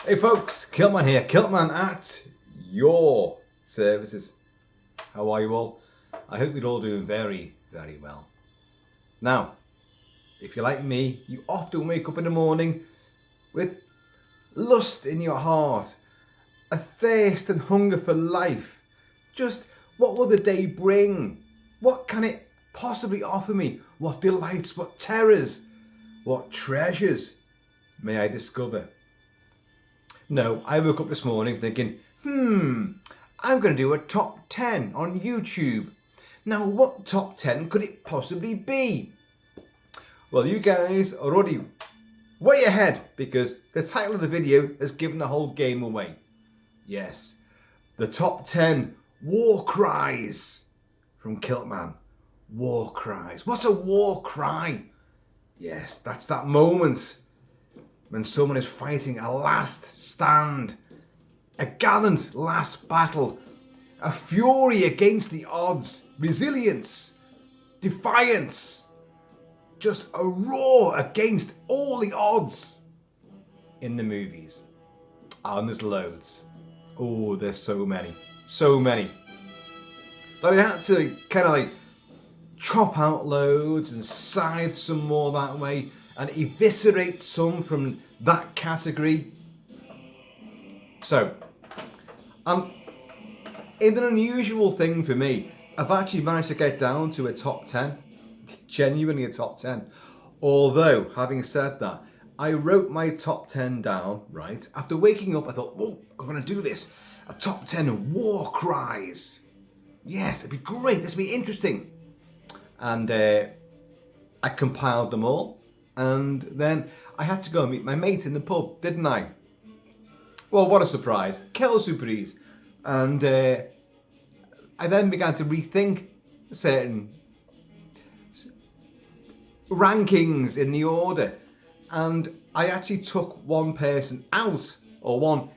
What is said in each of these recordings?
Hey folks, Kilt-Man here, Kilt-Man at your services. How are you all? I hope you're all doing very, very well. Now, if you're like me, you often wake up in the morning with lust in your heart, a thirst and hunger for life. Just what will the day bring? What can it possibly offer me? What delights, what terrors, what treasures may I discover? No, I woke up this morning thinking, I'm going to do a top 10 on YouTube. Now, what top 10 could it possibly be? Well, you guys are already way ahead because the title of the video has given the whole game away. Yes, the top 10 War Cries from Kilt-Man. War Cries. What's a war cry? Yes, that's that moment when someone is fighting a last stand, a gallant last battle, a fury against the odds, resilience, defiance, just a roar against all the odds in the movies. And there's loads. Oh, there's so many. So many. That I had to kind of like chop out loads and scythe some more that way and eviscerate some from that category. So, in an unusual thing for me, I've actually managed to get down to a top 10. Genuinely a top 10. Although, having said that, I wrote my top 10 down, right? After waking up, I thought, I'm going to do this. A top 10 War Cries. Yes, it'd be great. This would be interesting. And I compiled them all. And then I had to go and meet my mate in the pub, didn't I? Well, what a surprise. Quelle surprise. And I then began to rethink certain rankings in the order. And I actually took one person out, or one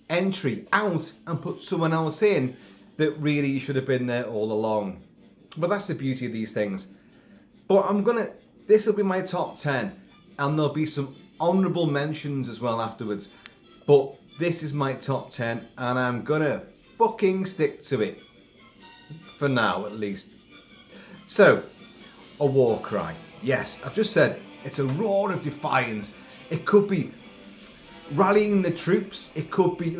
entry out, and put someone else in that really should have been there all along. But that's the beauty of these things. But this will be my top 10, and there'll be some honourable mentions as well afterwards. But this is my top 10, and I'm gonna fucking stick to it. For now, at least. So, a war cry. Yes, I've just said it's a roar of defiance. It could be rallying the troops. It could be,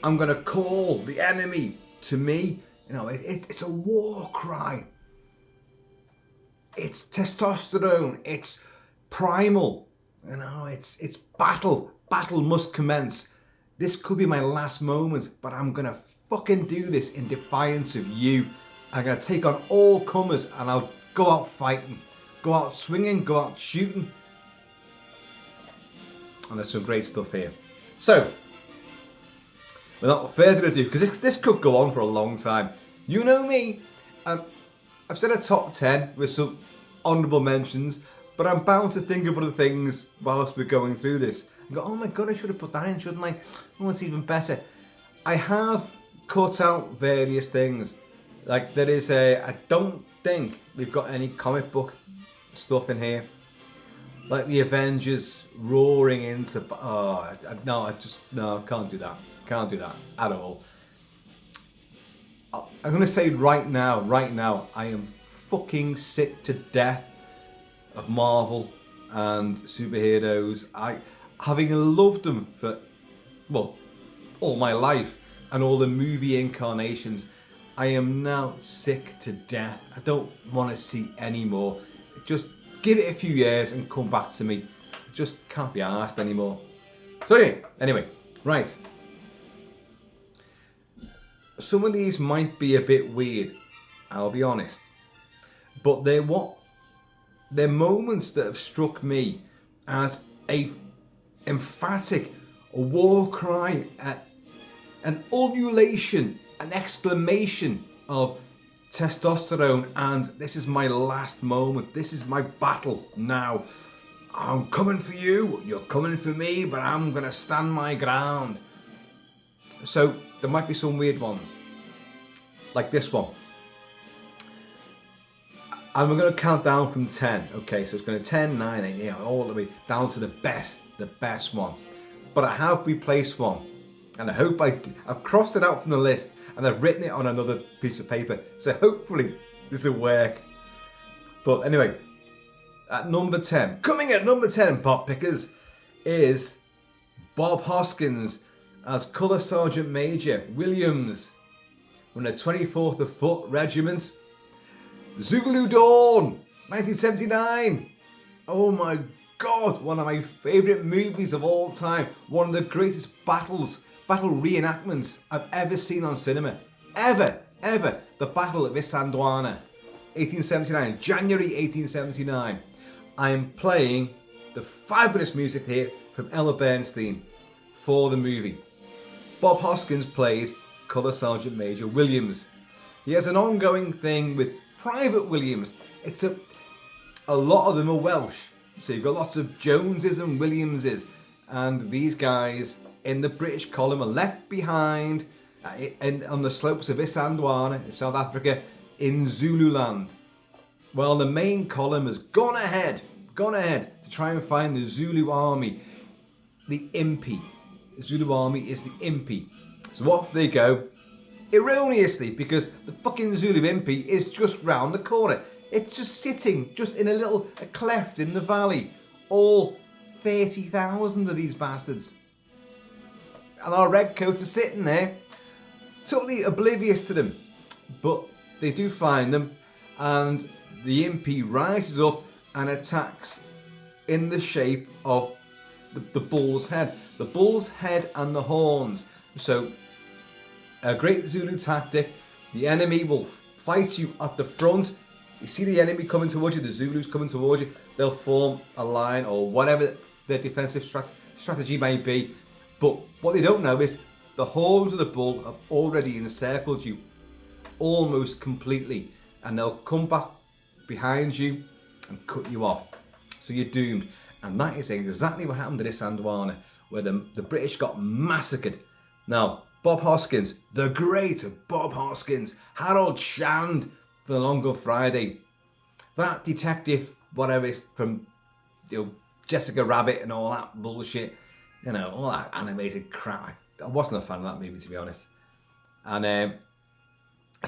I'm gonna call the enemy to me. It's a war cry. It's testosterone. It's primal. It's battle. Battle must commence. This could be my last moment, but I'm gonna fucking do this in defiance of you. I'm gonna take on all comers, and I'll go out fighting, go out swinging, go out shooting. And there's some great stuff here. So, without further ado, because this could go on for a long time. You know me. I've said a top 10 with some honourable mentions, but I'm bound to think of other things whilst we're going through this. And go, oh my god, I should have put that in, shouldn't I? Oh, it's even better. I have cut out various things. Like I don't think we've got any comic book stuff in here. Like the Avengers roaring into, I can't do that. Can't do that at all. I'm going to say right now, I am fucking sick to death of Marvel and superheroes. Having loved them for, all my life and all the movie incarnations, I am now sick to death. I don't want to see any more. Just give it a few years and come back to me. I just can't be arsed anymore. So anyway, right. Some of these might be a bit weird, I'll be honest. But they're moments that have struck me as a emphatic, a war cry, an ululation, an exclamation of testosterone, and this is my last moment. This is my battle now. I'm coming for you, you're coming for me, but I'm gonna stand my ground. So there might be some weird ones, like this one. And we're going to count down from 10. Okay, so it's going to 10, 9, 8, all the way down to the best one. but I have replaced one. And I hope I've crossed it out from the list and I've written it on another piece of paper. So hopefully this will work. But anyway, at number 10, coming at number 10, Pop Pickers, is Bob Hoskins as Colour Sergeant Major Williams from the 24th of Foot Regiment. Zulu Dawn, 1979. Oh my God, one of my favourite movies of all time. One of the greatest battle reenactments I've ever seen on cinema. Ever. The Battle of Isandlwana, 1879, January 1879. I am playing the fabulous music here from Ella Bernstein for the movie. Bob Hoskins plays Colour Sergeant Major Williams. He has an ongoing thing with Private Williams. It's a lot of them are Welsh. So you've got lots of Joneses and Williamses. And these guys in the British column are left behind on the slopes of Isandlwana in South Africa in Zululand. Well, the main column has gone ahead to try and find the Zulu army, the Impi. The Zulu army is the Impi. So off they go, erroneously, because the fucking Zulu Impi is just round the corner. It's just sitting just in a cleft in the valley. All 30,000 of these bastards. And our redcoats are sitting there, totally oblivious to them. But they do find them, and the Impi rises up and attacks in the shape of the bull's head. The bull's head and the horns. So, a great Zulu tactic. The enemy will fight you at the front. You see the enemy coming towards you, the Zulus coming towards you, they'll form a line or whatever their defensive strategy may be. But what they don't know is the horns of the bull have already encircled you almost completely, and they'll come back behind you and cut you off. So you're doomed. And that is exactly what happened to this Isandlwana, where the British got massacred. Now, Bob Hoskins, the great Bob Hoskins, Harold Shand for the Long Good Friday, that detective, whatever is from Jessica Rabbit and all that bullshit, all that animated crap. I wasn't a fan of that movie, to be honest. And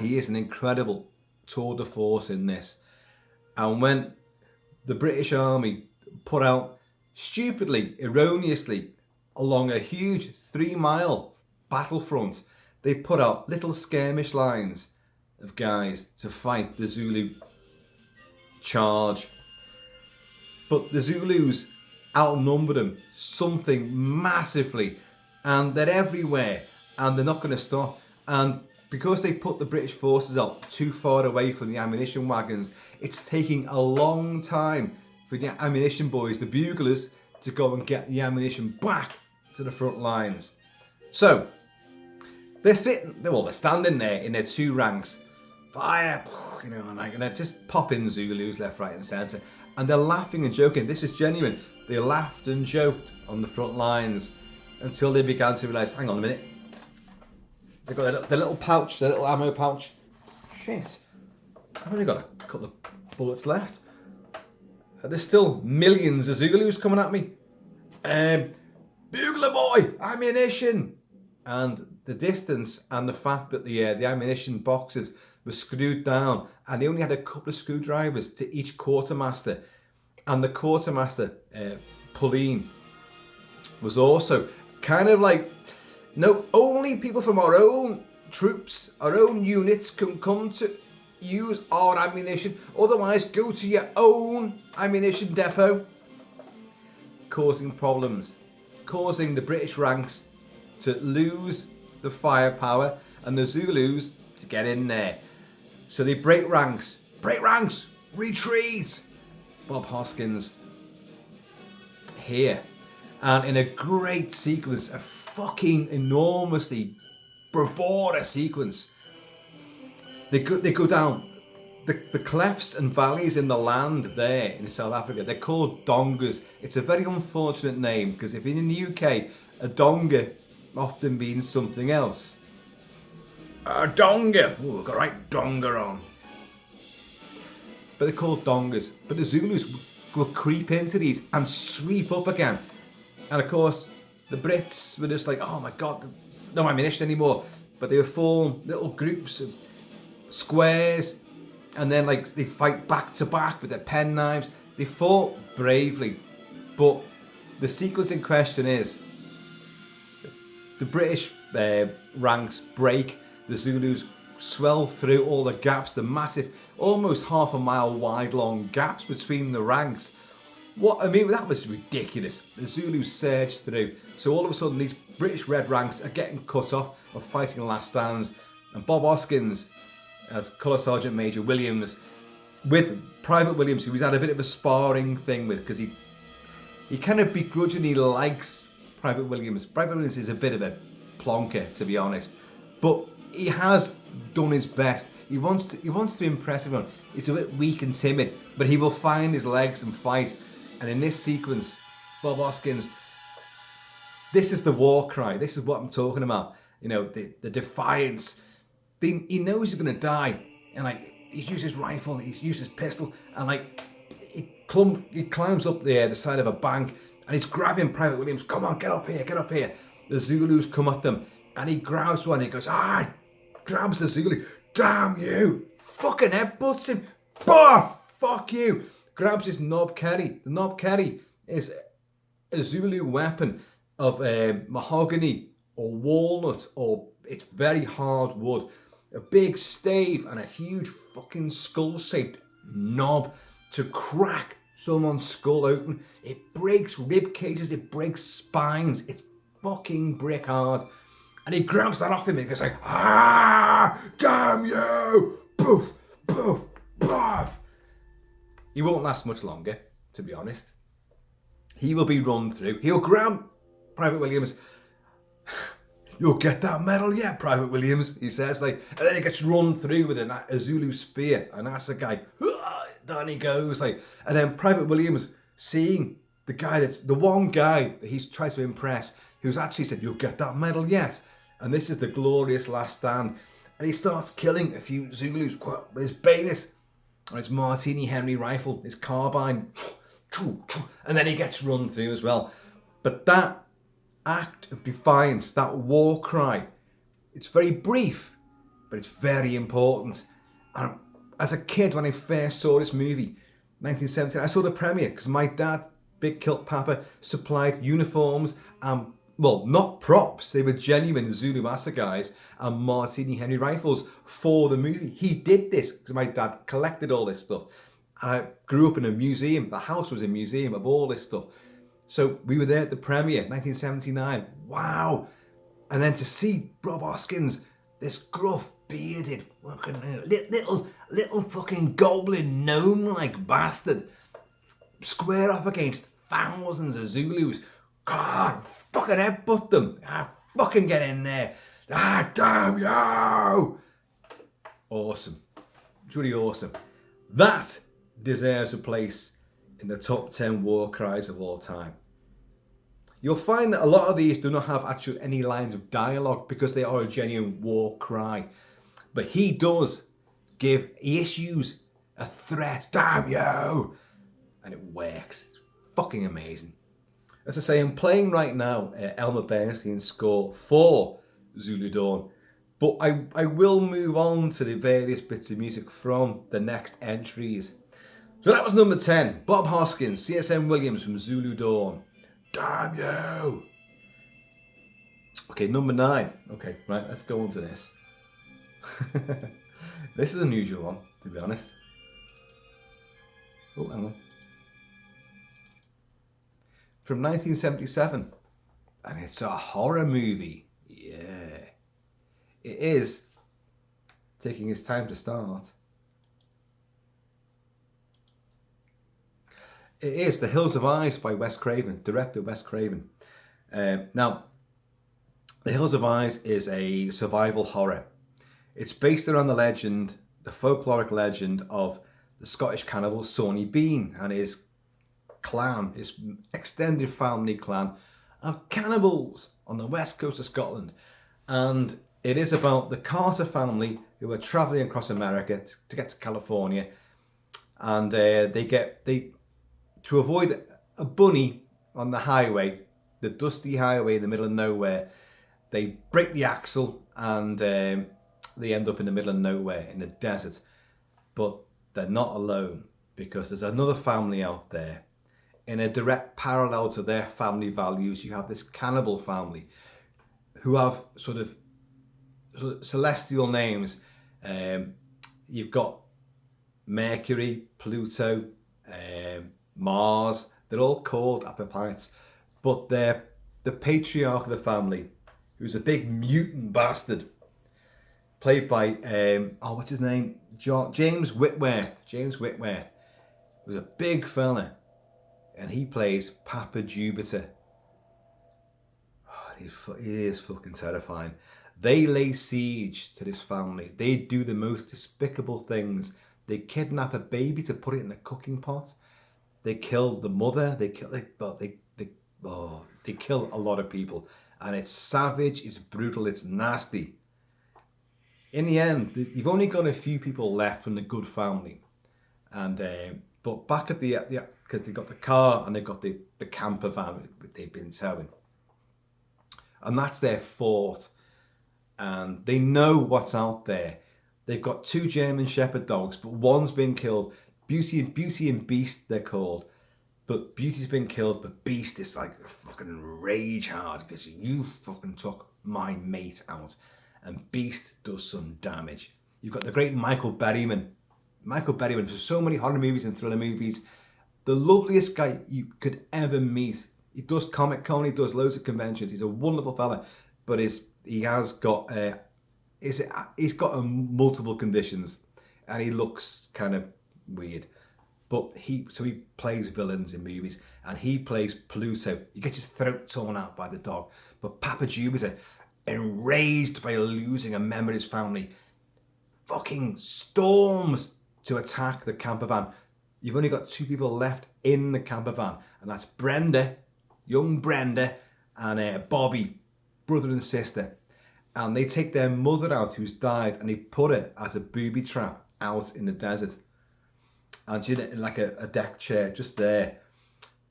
he is an incredible tour de force in this. And when the British Army put out, stupidly, erroneously, along a huge 3-mile battlefront, they put out little skirmish lines of guys to fight the Zulu charge. But the Zulus outnumbered them something massively, and they're everywhere, and they're not going to stop. And because they put the British forces out too far away from the ammunition wagons, it's taking a long time for the ammunition boys, the buglers, to go and get the ammunition back to the front lines. So they're standing there in their two ranks, fire, and they're just popping Zulus left, right, and centre, and they're laughing and joking. This is genuine. They laughed and joked on the front lines until they began to realise, hang on a minute, they've got their little pouch, their little ammo pouch. Shit, I've only got a couple of bullets left. There's still millions of Zulus coming at me. Bugler boy, ammunition! And the distance and the fact that the ammunition boxes were screwed down, and they only had a couple of screwdrivers to each quartermaster. And the quartermaster, Pauline, was also kind of like, no, only people from our own troops, our own units can come to use our ammunition. Otherwise, go to your own ammunition depot. Causing problems, causing the British ranks to lose the firepower and the Zulus to get in there. So they break ranks, retreat. Bob Hoskins here, and in a great sequence, a fucking enormously bravura sequence, they go down the clefts and valleys in the land there in South Africa. They're called dongas. It's a very unfortunate name, because if in the UK, a donga often means something else. A donga. Oh, we've got right donga on. But they're called dongas. But the Zulus will creep into these and sweep up again. And of course, the Brits were just like, oh my God, no ammunition anymore. But they would form little groups of squares, and then like they fight back to back with their penknives. They fought bravely, but the sequence in question is the British ranks break, the Zulus swell through all the gaps, the massive, almost half a mile wide long gaps between the ranks. What I mean, that was ridiculous. The Zulus surged through. So all of a sudden, these British red ranks are getting cut off of fighting last stands. And Bob Hoskins, as Colour Sergeant Major Williams, with Private Williams, who he's had a bit of a sparring thing with, because he kind of begrudgingly likes Private Williams. Private Williams is a bit of a plonker, to be honest, but he has done his best. He wants to impress everyone. He's a bit weak and timid, but he will find his legs and fight. And in this sequence, Bob Hoskins, this is the war cry. This is what I'm talking about. You know, the defiance. He knows he's going to die, and like he's used his rifle, he's used his pistol, and like he climbs up the side of a bank, and he's grabbing Private Williams. Come on, get up here, get up here. The Zulus come at them, and he grabs one. He goes, grabs the Zulu. Damn you! Fucking headbutts him. Bah! Fuck you! Grabs his knob kerry. The knob kerry is a Zulu weapon of mahogany or walnut, or it's very hard wood. A big stave and a huge fucking skull-shaped knob to crack someone's skull open. It breaks rib cages, it breaks spines. It's fucking brick hard. And he grabs that off him and goes like, damn you! Poof, poof, poof. He won't last much longer, to be honest. He will be run through. He'll grab Private Williams. You'll get that medal yet, Private Williams, he says. Like, and then he gets run through with a Zulu spear, and that's the guy. Down he goes. Like, and then Private Williams, seeing the one guy that he's tried to impress, who's actually said, you'll get that medal yet. And this is the glorious last stand. And he starts killing a few Zulus with his bayonet and his Martini Henry rifle, his carbine. And then he gets run through as well. But that act of defiance, that war cry, it's very brief, but it's very important. And as a kid, when I first saw this movie, 1979, I saw the premiere because my dad, Big Kilt Papa, supplied uniforms and, well, not props, they were genuine Zulu assegais and Martini Henry rifles for the movie. He did this because my dad collected all this stuff. I grew up in a museum. The house was a museum of all this stuff. So we were there at the premiere, 1979. Wow. And then to see Bob Hoskins, this gruff, bearded, fucking little fucking goblin gnome-like bastard, square off against thousands of Zulus. God, fucking headbutt them. Fucking get in there. Damn you. Awesome. It's really awesome. That deserves a place in the top 10 war cries of all time. You'll find that a lot of these do not have actually any lines of dialogue because they are a genuine war cry. But he issues a threat, damn you! And it works. It's fucking amazing. As I say, I'm playing right now Elmer Bernstein's score for Zulu Dawn. But I will move on to the various bits of music from the next entries. So that was number 10, Bob Hoskins, CSM Williams from Zulu Dawn. Damn you! Okay, number 9. Okay, right, let's go on to this. This is an unusual one, to be honest. Oh, hang on. From 1977. And it's a horror movie. Yeah. It is taking its time to start. It is The Hills of Eyes by Wes Craven, director Wes Craven. Now, The Hills of Eyes is a survival horror. It's based around the folkloric legend of the Scottish cannibal Sawney Bean and his clan, his extended family clan of cannibals on the west coast of Scotland. And it is about the Carter family who are travelling across America to get to California. And to avoid a bunny on the highway, the dusty highway in the middle of nowhere. They break the axle and they end up in the middle of nowhere in the desert. But they're not alone, because there's another family out there. In a direct parallel to their family values, you have this cannibal family who have sort of celestial names. You've got Mercury, Pluto, Mars. They're all called after planets, but they're the patriarch of the family, who's a big mutant bastard, played by what's his name? James Whitworth. James Whitworth was a big fella, and he plays Papa Jupiter. Oh, he is fucking terrifying. They lay siege to this family. They do the most despicable things. They kidnap a baby to put it in a cooking pot. They kill the mother. They kill a lot of people, and it's savage. It's brutal. It's nasty. In the end, you've only got a few people left from the good family, and but back at the because they've got the car and they've got the camper van they've been selling, and that's their fort, and they know what's out there. They've got 2 German Shepherd dogs, but one's been killed. Beauty and Beast, they're called. But Beauty's been killed, but Beast is like fucking rage hard because you fucking took my mate out. And Beast does some damage. You've got the great Michael Berryman. Michael Berryman, for so many horror movies and thriller movies, the loveliest guy you could ever meet. He does Comic-Con, he does loads of conventions. He's a wonderful fella, but he has got he's got multiple conditions, and he looks kind of weird. But he plays villains in movies, and he plays Pluto. He gets his throat torn out by the dog. But Papa Jupiter, enraged by losing a member of his family, fucking storms to attack the camper van. You've only got 2 people left in the camper van, and that's Brenda, young Brenda, and Bobby, brother and sister. And they take their mother out, who's died, and they put her as a booby trap out in the desert. And she's in like a deck chair just there.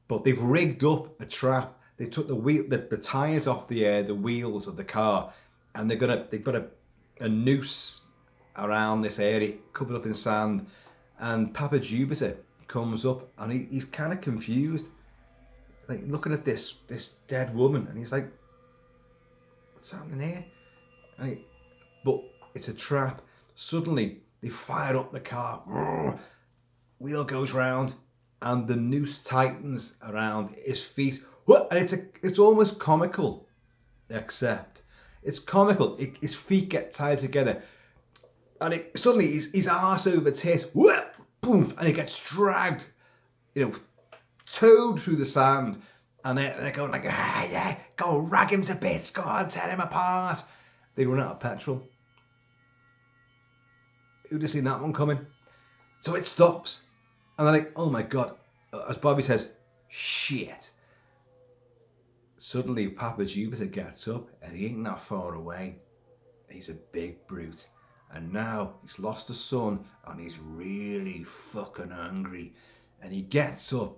But they've rigged up a trap. They took the tires off the wheels of the car, and they've got a noose around this area covered up in sand. And Papa Jupiter comes up, and he's kind of confused, like looking at this dead woman, and he's like, "What's happening here?" But it's a trap. Suddenly they fire up the car. Wheel goes round, and the noose tightens around his feet. And it's almost comical, except it's comical. His feet get tied together, and suddenly his arse over tit, boom, and he gets dragged, towed through the sand, and they're going like, yeah, go rag him to bits, go on, tear him apart. They run out of petrol. Who'd have seen that one coming? So it stops, and they're like, oh my God, as Bobby says, shit. Suddenly Papa Jupiter gets up, and he ain't that far away. He's a big brute, and now he's lost a son, and he's really fucking angry. And he gets up,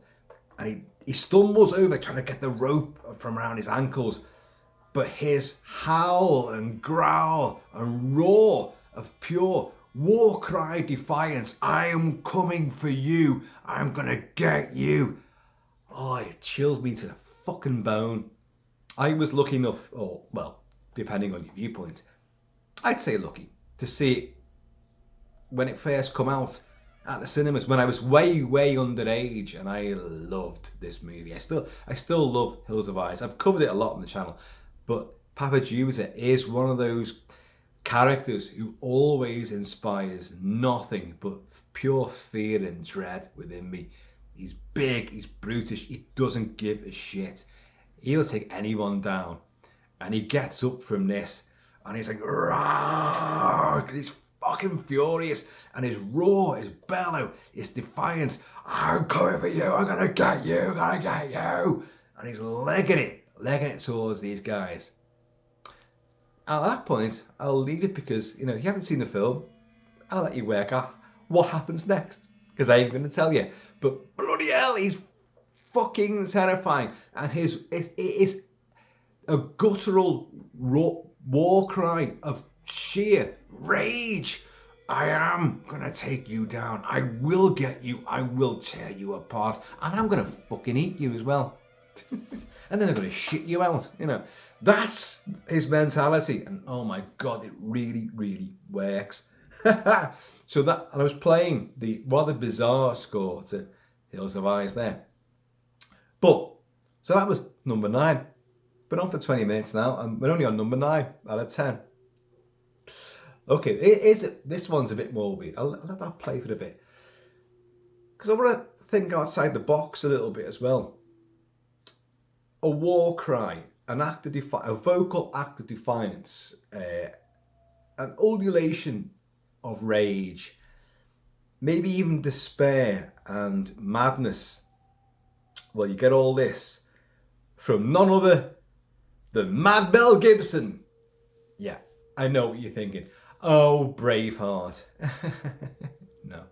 and he stumbles over trying to get the rope from around his ankles, but his howl and growl and roar of pure war cry defiance, I am coming for you, I'm gonna get you. Oh, it chilled me to the fucking bone. I was lucky enough, or well, depending on your viewpoint, I'd say lucky to see it when it first come out at the cinemas when I was way underage, and I loved this movie. I still love Hills of Eyes. I've covered it a lot on the channel, but Papa Jupiter is one of those characters who always inspires nothing but pure fear and dread within me. He's big, he's brutish, he doesn't give a shit. He'll take anyone down. And he gets up from this, and he's like, "Rawr!" He's fucking furious, and his roar, his bellow, his defiance, I'm coming for you, I'm gonna get you, gonna get you. And he's legging it towards these guys. At that point, I'll leave it because, you haven't seen the film. I'll let you work out what happens next, because I ain't going to tell you. But bloody hell, he's fucking terrifying. And it is a guttural war cry of sheer rage. I am gonna take you down. I will get you. I will tear you apart. And I'm gonna fucking eat you as well. And then they're gonna shit you out. You know, that's his mentality. And oh my God, it really, really works. So that, and I was playing the rather bizarre score to Hills of Eyes there. But, so that was number 9. Been on for 20 minutes now, and we're only on number 9 out of 10. Okay, this one's a bit more weird. I'll let that play for a bit. Because I want to think outside the box a little bit as well. A war cry, a vocal act of defiance, an ululation of rage, maybe even despair and madness. Well, you get all this from none other than Mad Mel Gibson. Yeah, I know what you're thinking. Oh, Braveheart. No.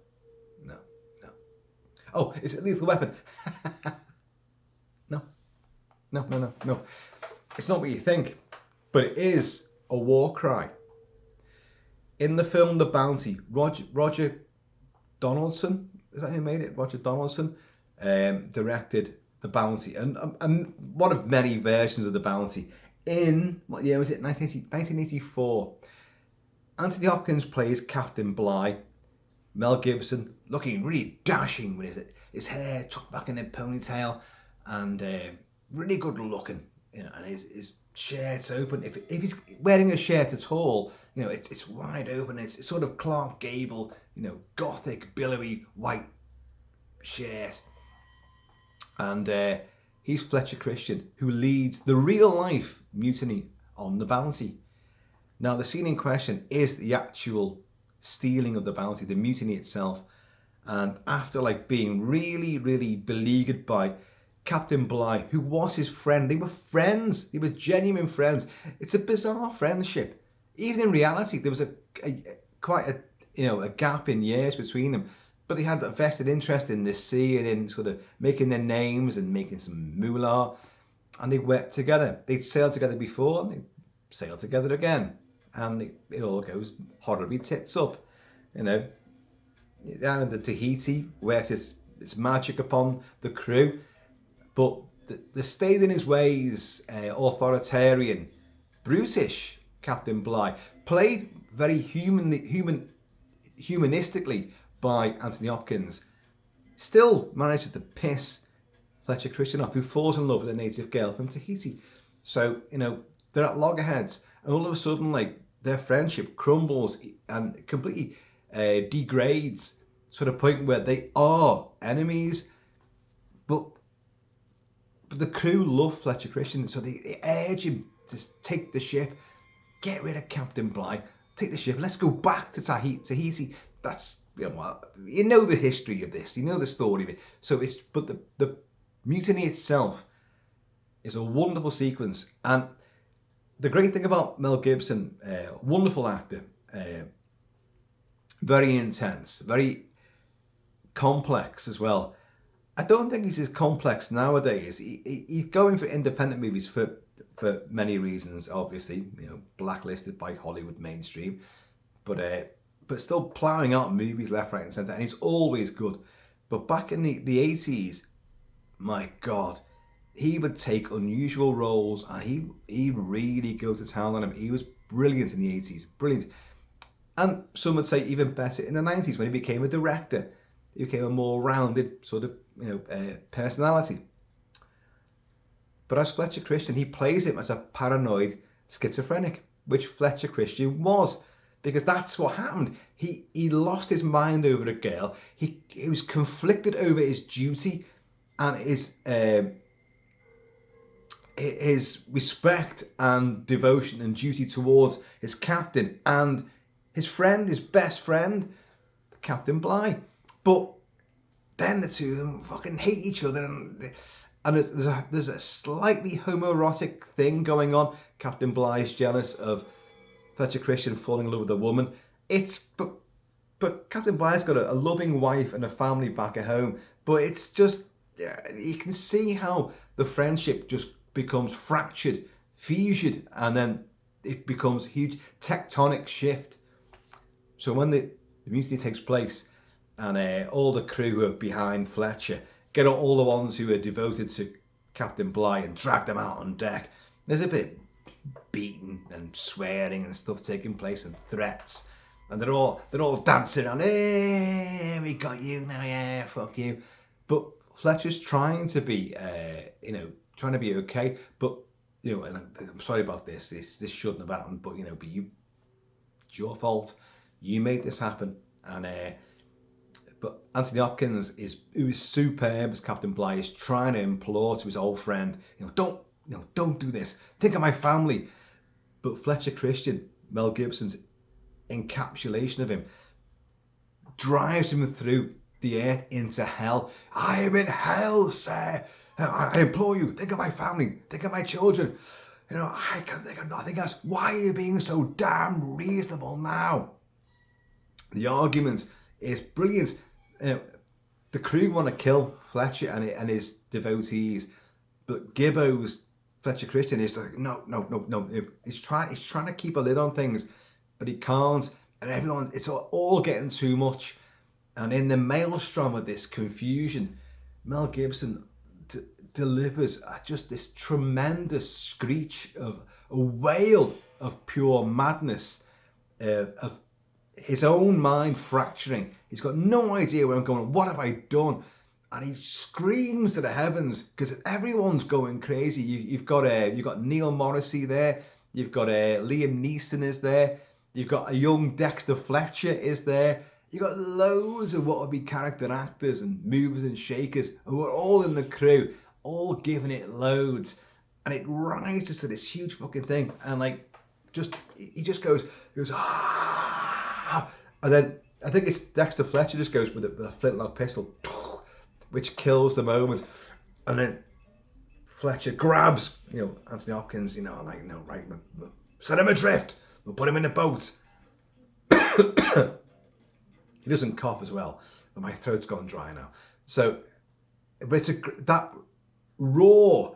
Oh, is it Lethal Weapon? No. It's not what you think, but it is a war cry. In the film The Bounty, Roger Donaldson, is that who made it? Roger Donaldson directed The Bounty, and one of many versions of The Bounty. In, what year was it? 1984. Anthony Hopkins plays Captain Bligh. Mel Gibson, looking really dashing with his hair tucked back in a ponytail, and really good looking, you know, and his shirt's open. If he's wearing a shirt at all, you know, it's wide open. It's sort of Clark Gable, you know, gothic, billowy white shirt. And he's Fletcher Christian, who leads the real-life mutiny on the Bounty. Now, the scene in question is the actual stealing of the Bounty, the mutiny itself. And after being really, really beleaguered by Captain Bligh, who was his friend, they were friends, they were genuine friends. It's a bizarre friendship. Even in reality, there was quite a gap in years between them. But they had a vested interest in this sea and in sort of making their names and making some moolah. And they worked together. They'd sailed together before, and they'd sail together again. And it all goes horribly tits up. You know, down in the Tahiti worked its magic upon the crew. But the stayed in his ways, authoritarian, brutish Captain Bligh, played very humanistically by Anthony Hopkins, still manages to piss Fletcher Christian off, who falls in love with a native girl from Tahiti. So, you know, they're at loggerheads, and all of a sudden, their friendship crumbles and completely degrades to the point where they are enemies. But the crew love Fletcher Christian, so they urge him to take the ship, get rid of Captain Bligh, take the ship, let's go back to Tahiti. That's, you know the history of this, you know the story of it. So but the mutiny itself is a wonderful sequence. And the great thing about Mel Gibson, wonderful actor, very intense, very complex as well. I don't think he's as complex nowadays. He's going for independent movies for many reasons, obviously, you know, blacklisted by Hollywood mainstream, but still ploughing out movies left, right, and centre, and he's always good. But back in the 80s, my God, he would take unusual roles, and he really go to town on him. He was brilliant in the 80s, brilliant. And some would say even better in the 90s when he became a director. He became a more rounded sort of, personality. But as Fletcher Christian, he plays him as a paranoid schizophrenic, which Fletcher Christian was, because that's what happened. He lost his mind over a girl. He was conflicted over his duty and his respect and devotion and duty towards his captain and his friend, his best friend, Captain Bligh. But then the two of them fucking hate each other, and there's a slightly homoerotic thing going on. Captain Bligh's jealous of Fletcher Christian falling in love with a woman. But Captain Bligh's got a loving wife and a family back at home. But it's just, you can see how the friendship just becomes fractured fusion, and then it becomes a huge tectonic shift. So when the mutiny takes place, and all the crew who are behind Fletcher get all the ones who are devoted to Captain Bligh and drag them out on deck. There's a bit of beating and swearing and stuff taking place and threats, and they're all dancing around. Hey, we got you now, yeah, fuck you. But Fletcher's trying to be, trying to be okay. But and I'm sorry about this. This shouldn't have happened. But but it's your fault. You made this happen. And but Anthony Hopkins who is superb as Captain Bligh, is trying to implore to his old friend, don't do this. Think of my family. But Fletcher Christian, Mel Gibson's encapsulation of him, drives him through the earth into hell. I am in hell, sir. I implore you, think of my family, think of my children. I can think of nothing else. Why are you being so damn reasonable now? The argument is brilliant. The crew want to kill Fletcher and his devotees, but Gibbo's Fletcher Christian is like, no. He's trying to keep a lid on things, but he can't. And everyone, it's all getting too much. And in the maelstrom of this confusion, Mel Gibson delivers just this tremendous screech of a wail of pure madness, of his own mind fracturing. He's got no idea where I'm going. What have I done? And he screams to the heavens because everyone's going crazy. You've got Neil Morrissey there. You've got Liam Neeson is there. You've got a young Dexter Fletcher is there. You've got loads of what would be character actors and movers and shakers who are all in the crew, all giving it loads. And it rises to this huge fucking thing. And he just goes, ah. And then I think it's Dexter Fletcher just goes with a flintlock pistol, which kills the moment. And then Fletcher grabs, Anthony Hopkins, right, we'll set him adrift. We'll put him in a boat. He doesn't cough as well, but my throat's gone dry now. So, but that roar,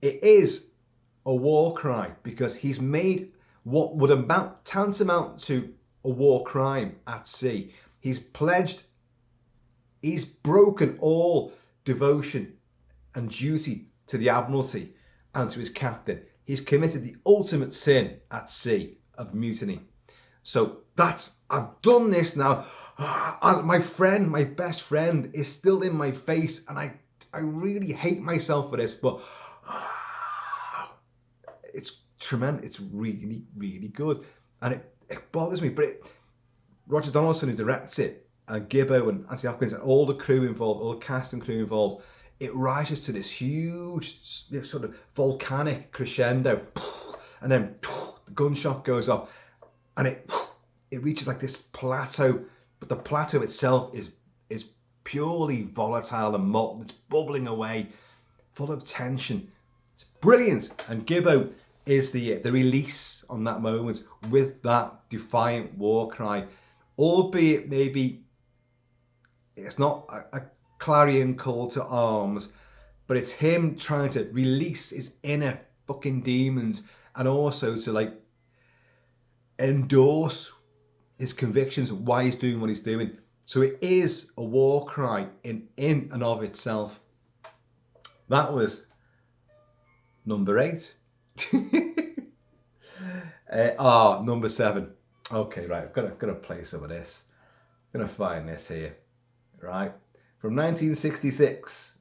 it is a war cry because he's made what would tantamount to a war crime at sea. He's broken all devotion and duty to the Admiralty and to his captain. He's committed the ultimate sin at sea of mutiny. So I've done this now. My best friend is still in my face, and I really hate myself for this, but it's tremendous. It's really, really good. And it bothers me, but Roger Donaldson, who directs it, and Gibbo and Anthony Hopkins and all the crew involved, all the cast and crew involved, it rises to this huge sort of volcanic crescendo, and then the gunshot goes off, and it reaches like this plateau, but the plateau itself is purely volatile and molten. It's bubbling away, full of tension. It's brilliant. And Gibbo is the release on that moment with that defiant war cry, albeit maybe it's not a clarion call to arms, but it's him trying to release his inner fucking demons and also to endorse his convictions of why he's doing what he's doing. So it is a war cry in and of itself. That was number 8. Number 7. Okay, right, I've got to play some of this. I'm going to find this here, right? From 1966,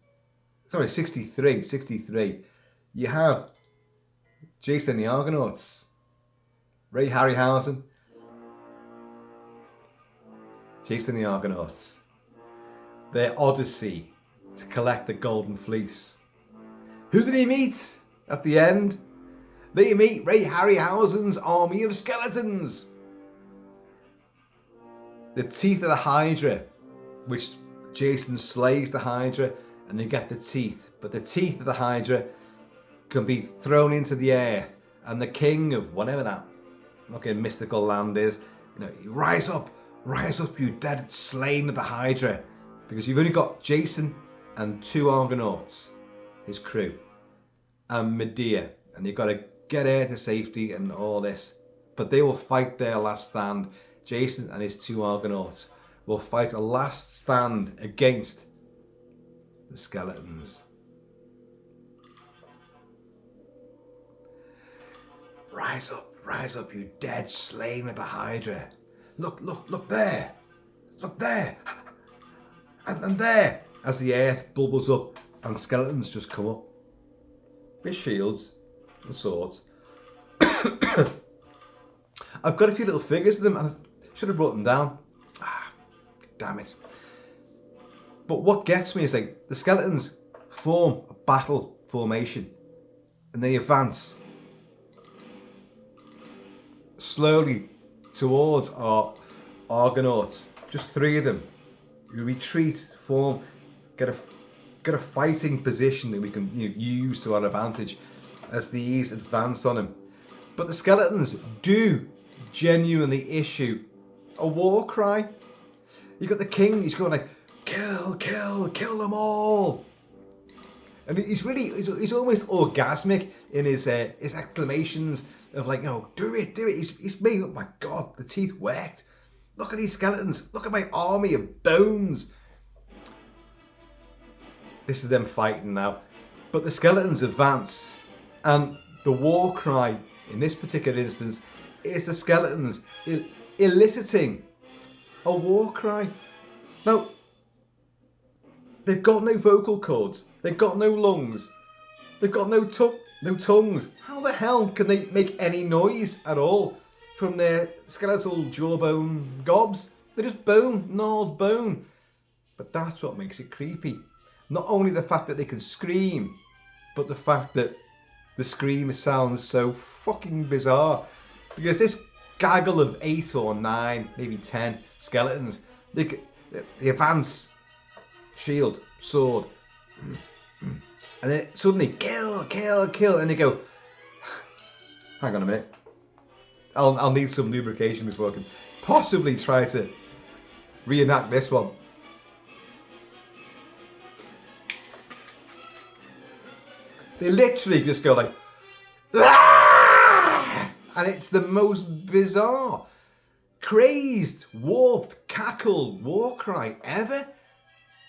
63, you have Jason and the Argonauts, Ray Harryhausen, Jason and the Argonauts, their odyssey to collect the Golden Fleece. Who did he meet at the end? They meet Ray Harryhausen's army of skeletons. The teeth of the Hydra, which Jason slays the Hydra and you get the teeth. But the teeth of the Hydra can be thrown into the earth, and the king of whatever that fucking mystical land is, rise up, you dead slain of the Hydra. Because you've only got Jason and 2 Argonauts, his crew, and Medea, and you've got to get her to safety and all this. But they will fight their last stand. Jason and his 2 Argonauts will fight a last stand against the skeletons. Rise up, you dead slain of the Hydra. Look there. Look there. And there. As the earth bubbles up and skeletons just come up. With shields and swords. I've got a few little figures of them. I should have brought them down. Damn it. But what gets me is like the skeletons form a battle formation. And they advance slowly towards our Argonauts. Just 3 of them. We retreat, form, get a fighting position that we can use to our advantage as these advance on him. But the skeletons do genuinely issue a war cry. You got the king, he's going like, kill them all. And he's almost orgasmic in his exclamations of like, do it. He's made, oh my God, the teeth worked. Look at these skeletons. Look at my army of bones. This is them fighting now. But the skeletons advance. And the war cry, in this particular instance, is the skeletons eliciting a war cry. Now, they've got no vocal cords. They've got no lungs. They've got no tongues. How the hell can they make any noise at all from their skeletal jawbone gobs? They're just bone, gnarled bone. But that's what makes it creepy. Not only the fact that they can scream, but the fact that the scream sounds so fucking bizarre. Because this gaggle of 8 or 9, maybe 10 skeletons, they advance, shield, sword, and then suddenly kill, and they go, hang on a minute, I'll need some lubrication before I can possibly try to reenact this one. They literally just go like, "Aah!" And it's the most bizarre, crazed, warped, cackled war cry ever.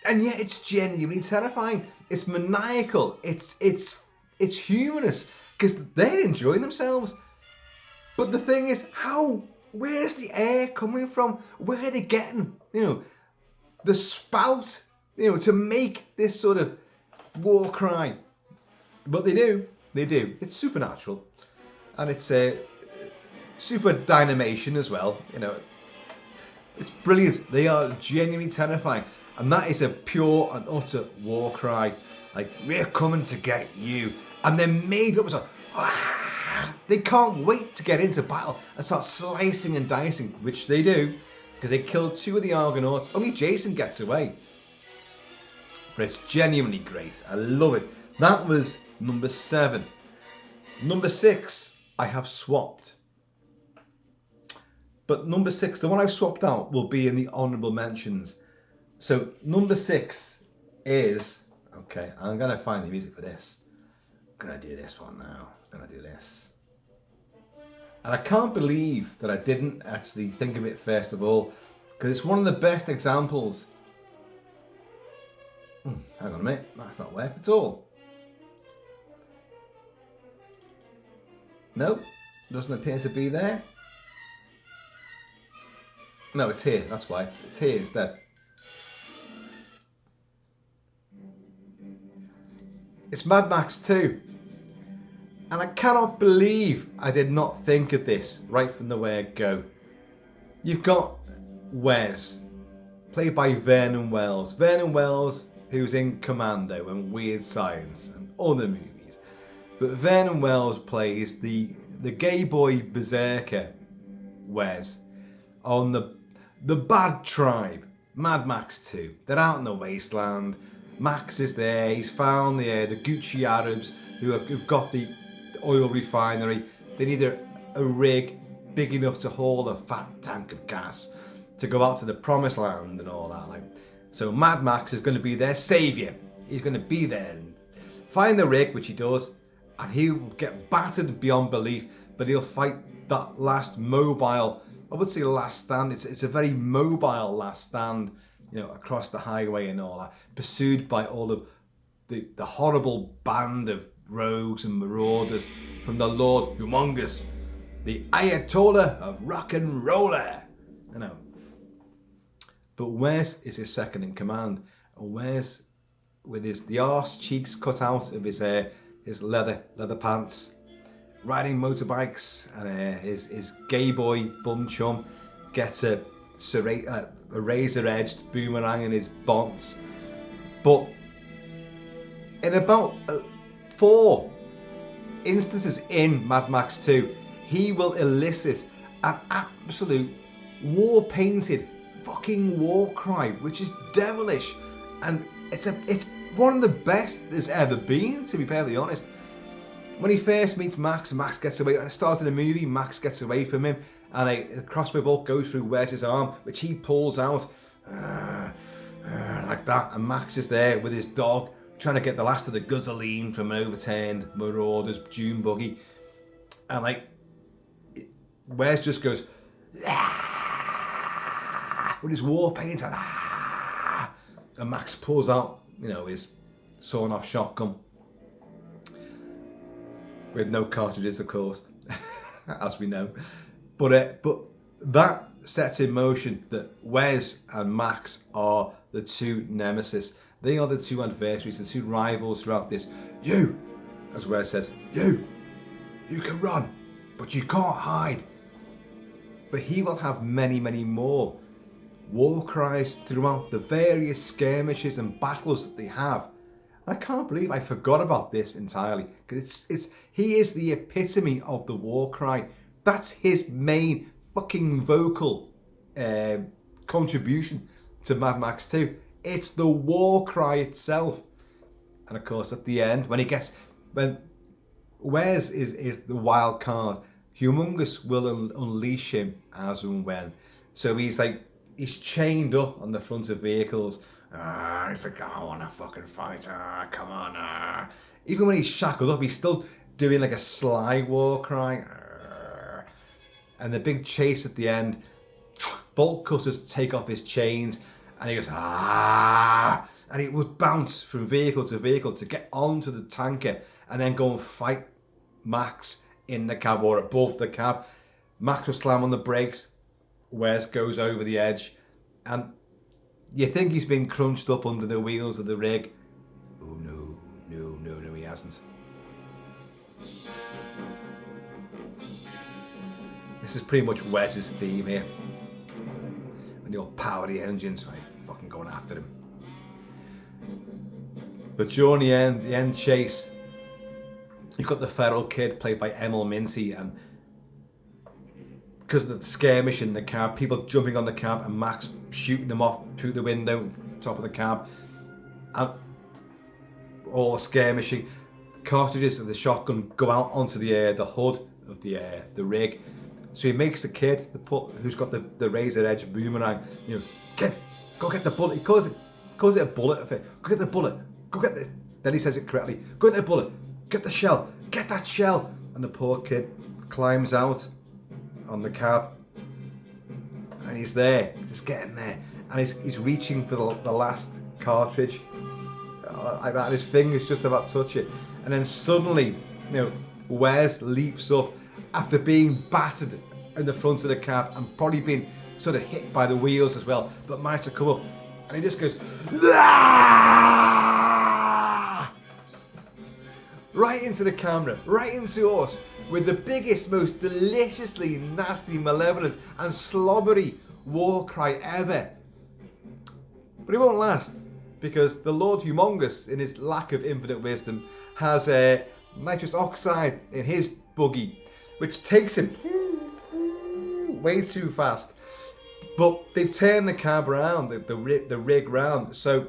And yet it's genuinely terrifying. It's maniacal. It's humorous because they're enjoying themselves. But the thing is, where's the air coming from? Where are they getting, the spout, to make this sort of war cry? But they do. It's supernatural. And it's super dynamation as well. It's brilliant. They are genuinely terrifying. And that is a pure and utter war cry. Like, we're coming to get you. And they're made up as they can't wait to get into battle and start slicing and dicing, which they do, because they killed 2 of the Argonauts. Only Jason gets away. But it's genuinely great. I love it. That was number 7. Number 6, I have swapped. But number 6, the one I've swapped out, will be in the honourable mentions. So number 6 is, okay, I'm going to find the music for this. I'm going to do this one now. I'm going to do this. And I can't believe that I didn't actually think of it first of all, because it's one of the best examples. Hang on a minute, that's not worked at all. No, doesn't appear to be there. No, it's here, that's why, it's here instead. It's Mad Max 2. And I cannot believe I did not think of this right from the word go. You've got Wes, played by Vernon Wells. Vernon Wells, who's in Commando and Weird Science and other movies. But Vernon Wells plays the gay boy berserker Wes on the bad tribe, Mad Max 2. They're out in the wasteland. Max is there. He's found the Gucci Arabs who've got the oil refinery. They need a rig big enough to hold a fat tank of gas to go out to the promised land and all that. So Mad Max is going to be their saviour. He's going to be there and find the rig, which he does, and he'll get battered beyond belief, but he'll fight that last mobile, I would say last stand. It's a very mobile last stand, across the highway and all that, pursued by all of the horrible band of rogues and marauders from the Lord Humongous, the Ayatollah of rock and roller. But Wes is his second in command, and Wes, with the arse cheeks cut out of his leather pants, riding motorbikes, and his gay boy bum chum gets a razor-edged boomerang in his bonds. But in about 4 instances in Mad Max 2, he will elicit an absolute war-painted fucking war cry, which is devilish, and it's one of the best there's ever been, to be perfectly honest. When he first meets Max gets away. At the start of the movie, Max gets away from him, and a crossbow bolt goes through Wes's arm, which he pulls out like that, and Max is there with his dog trying to get the last of the gasoline from an overturned marauder's dune buggy, and Wes just goes with his war paint, and Max pulls out his sawn off shotgun with no cartridges, of course, as we know, but that sets in motion that Wes and Max are the two nemesis. They are the two adversaries, the two rivals throughout this. You, as Wes says, you can run, but you can't hide. But he will have many, many more war cries throughout the various skirmishes and battles that they have. I can't believe I forgot about this entirely, because he is the epitome of the war cry. That's his main fucking vocal contribution to Mad Max 2. It's the war cry itself. And of course, at the end, when Wes is the wild card, Humongous will unleash him as and when. So he's chained up on the front of vehicles. He's like, I want to fucking fight. Come on. Even when he's shackled up, he's still doing a sly war cry. And the big chase at the end, bolt cutters take off his chains, and he goes, and he would bounce from vehicle to vehicle to get onto the tanker and then go and fight Max in the cab or above the cab. Max will slam on the brakes. Wes goes over the edge, and you think he's been crunched up under the wheels of the rig. Oh no, he hasn't. This is pretty much Wes's theme here. When you'll power the engines, right, fucking going after him. But during the end chase, you've got the feral kid played by Emil Minty, and because of the skirmish in the cab, people jumping on the cab and Max shooting them off through the window, top of the cab, and all skirmishing. Cartridges of the shotgun go out onto the hood of the rig. So he makes the kid, who's got the razor edge boomerang, kid, go get the bullet. He calls it a bullet. Go get the bullet. Then he says it correctly. Go get the bullet. Get the shell. Get that shell. And the poor kid climbs out on the cab, and he's there, just getting there, and he's reaching for the last cartridge, like that, and his fingers just about touch it, and then suddenly, Wes leaps up after being battered in the front of the cab and probably been sort of hit by the wheels as well, but managed to come up, and he just goes, "Ah!" right into the camera, right into us, with the biggest, most deliciously nasty, malevolent and slobbery war cry ever. But it won't last, because the Lord Humongous, in his lack of infinite wisdom, has nitrous oxide in his buggy, which takes him way too fast. But they've turned the cab around, the rig round, so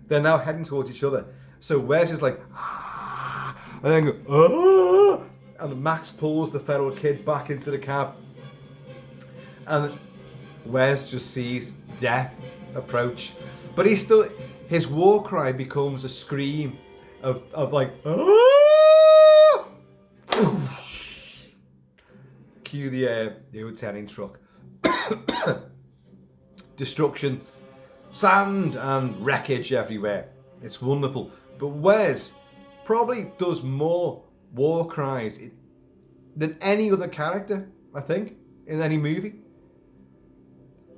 they're now heading towards each other. So Wes is like, ah, and then go, ah, and Max pulls the feral kid back into the cab, and Wes just sees death approach, but his war cry becomes a scream of like, ah! rescue the overturning truck. Destruction, sand and wreckage everywhere. It's wonderful. But Wes probably does more War Cries than any other character, I think, in any movie.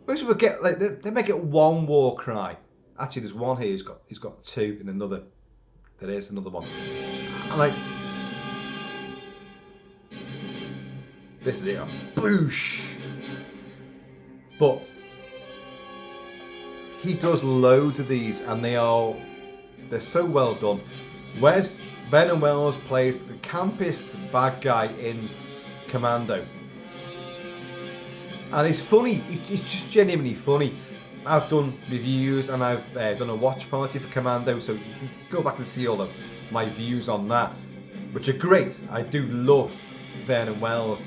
Most people get like they make it one War Cry. Actually, there's one here. He's got two in another. There is another one. I'm like, this is it. Boosh. But he does loads of these, and they're so well done. Whereas Vernon Wells plays the campest bad guy in Commando, and he's funny. He's just genuinely funny. I've done reviews and I've done a watch party for Commando, so you can go back and see all of my views on that, which are great. I do love Vernon Wells,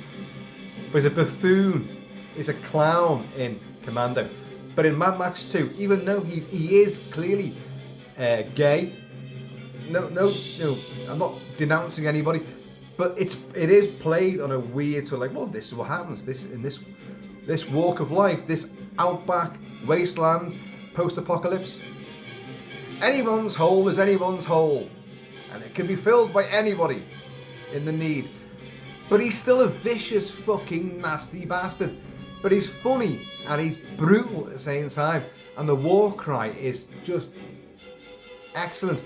but he's a buffoon. He's a clown in Commando. But in Mad Max 2, even though he is clearly gay, no, I'm not denouncing anybody, but it is played on a weird sort of like, well, this is what happens. This walk of life, this outback wasteland, post-apocalypse. Anyone's hole is anyone's hole, and it can be filled by anybody in the need. But he's still a vicious, fucking nasty bastard. But he's funny and he's brutal at the same time. And the War Cry is just excellent.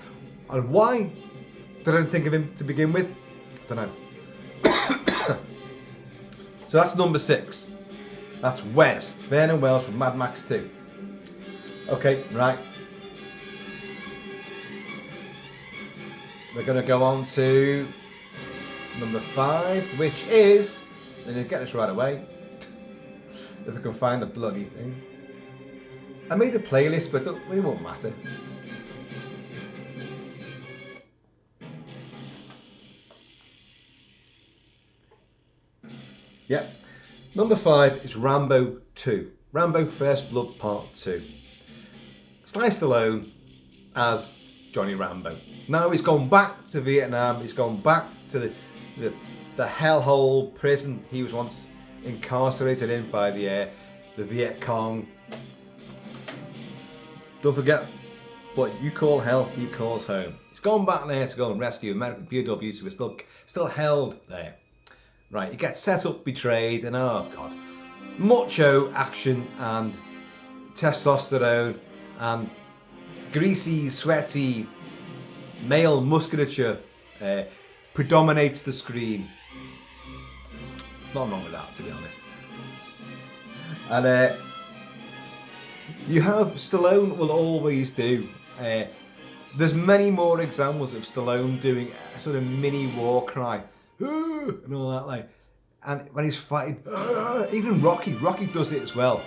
And why did I think of him to begin with? I don't know. So that's number 6. That's Wes, Vernon Wells from Mad Max 2. Okay, right. We're going to go on to number 5, which is, and you'll get this right away, if I can find the bloody thing. I made a playlist, but it really won't matter. Yep. Number 5 is Rambo 2. Rambo First Blood Part 2. Sly Stallone as Johnny Rambo. Now he's gone back to Vietnam. He's gone back to the hellhole prison he was once incarcerated in by the Viet Cong. Don't forget, what you call hell, he calls home. He's gone back there to go and rescue American POWs who are still held there. Right, he gets set up, betrayed, and oh god, macho action and testosterone and greasy, sweaty male musculature predominates the screen. Not wrong with that, to be honest. And you have Stallone will always do. There's many more examples of Stallone doing a sort of mini War Cry and all that, like, and when he's fighting, even Rocky does it as well.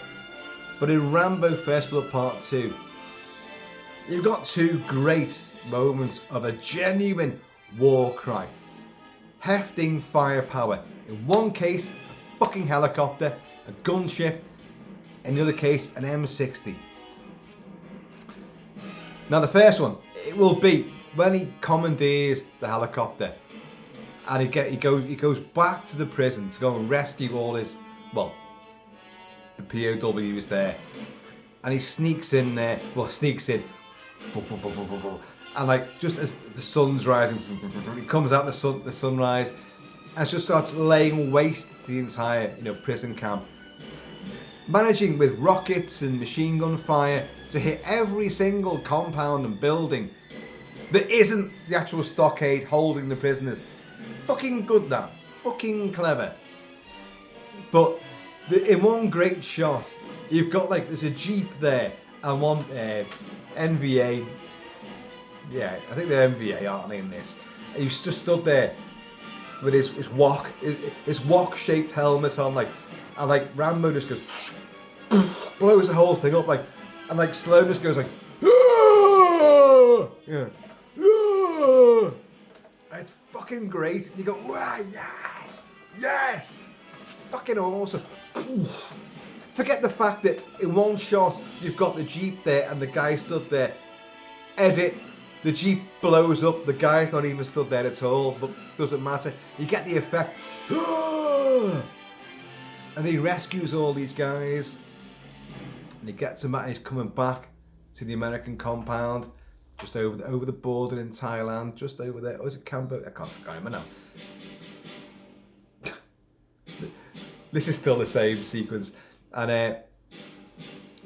But in Rambo First Blood Part 2, you've got 2 great moments of a genuine war cry, hefting firepower. In one case, a fucking helicopter, a gunship. In the other case, an M60. Now the first one, it will be when he commandeers the helicopter, and he goes back to the prison to go and rescue all his, well, the POWs there, and he sneaks in, and like just as the sun's rising, he comes out the sunrise, and just starts laying waste to the entire prison camp, managing with rockets and machine gun fire to hit every single compound and building that isn't the actual stockade holding the prisoners. Fucking good, that. Fucking clever. But in one great shot, you've got like, there's a Jeep there and one NVA. Yeah, I think they're NVA, aren't they, in this? And he's just stood there with his wok-shaped helmet on, like, and like Rambo just goes, blows the whole thing up, like, and like Stallone just goes like, yeah. It's fucking great. And you go, wow, yes, fucking awesome. Forget the fact that in one shot you've got the Jeep there and the guy stood there. Edit, the Jeep blows up, the guy's not even stood there at all, but doesn't matter. You get the effect. And he rescues all these guys. And he gets them back and he's coming back to the American compound. Just over the border in Thailand. Just over there. Or is it Cambodia? I can't remember now. This is still the same sequence. And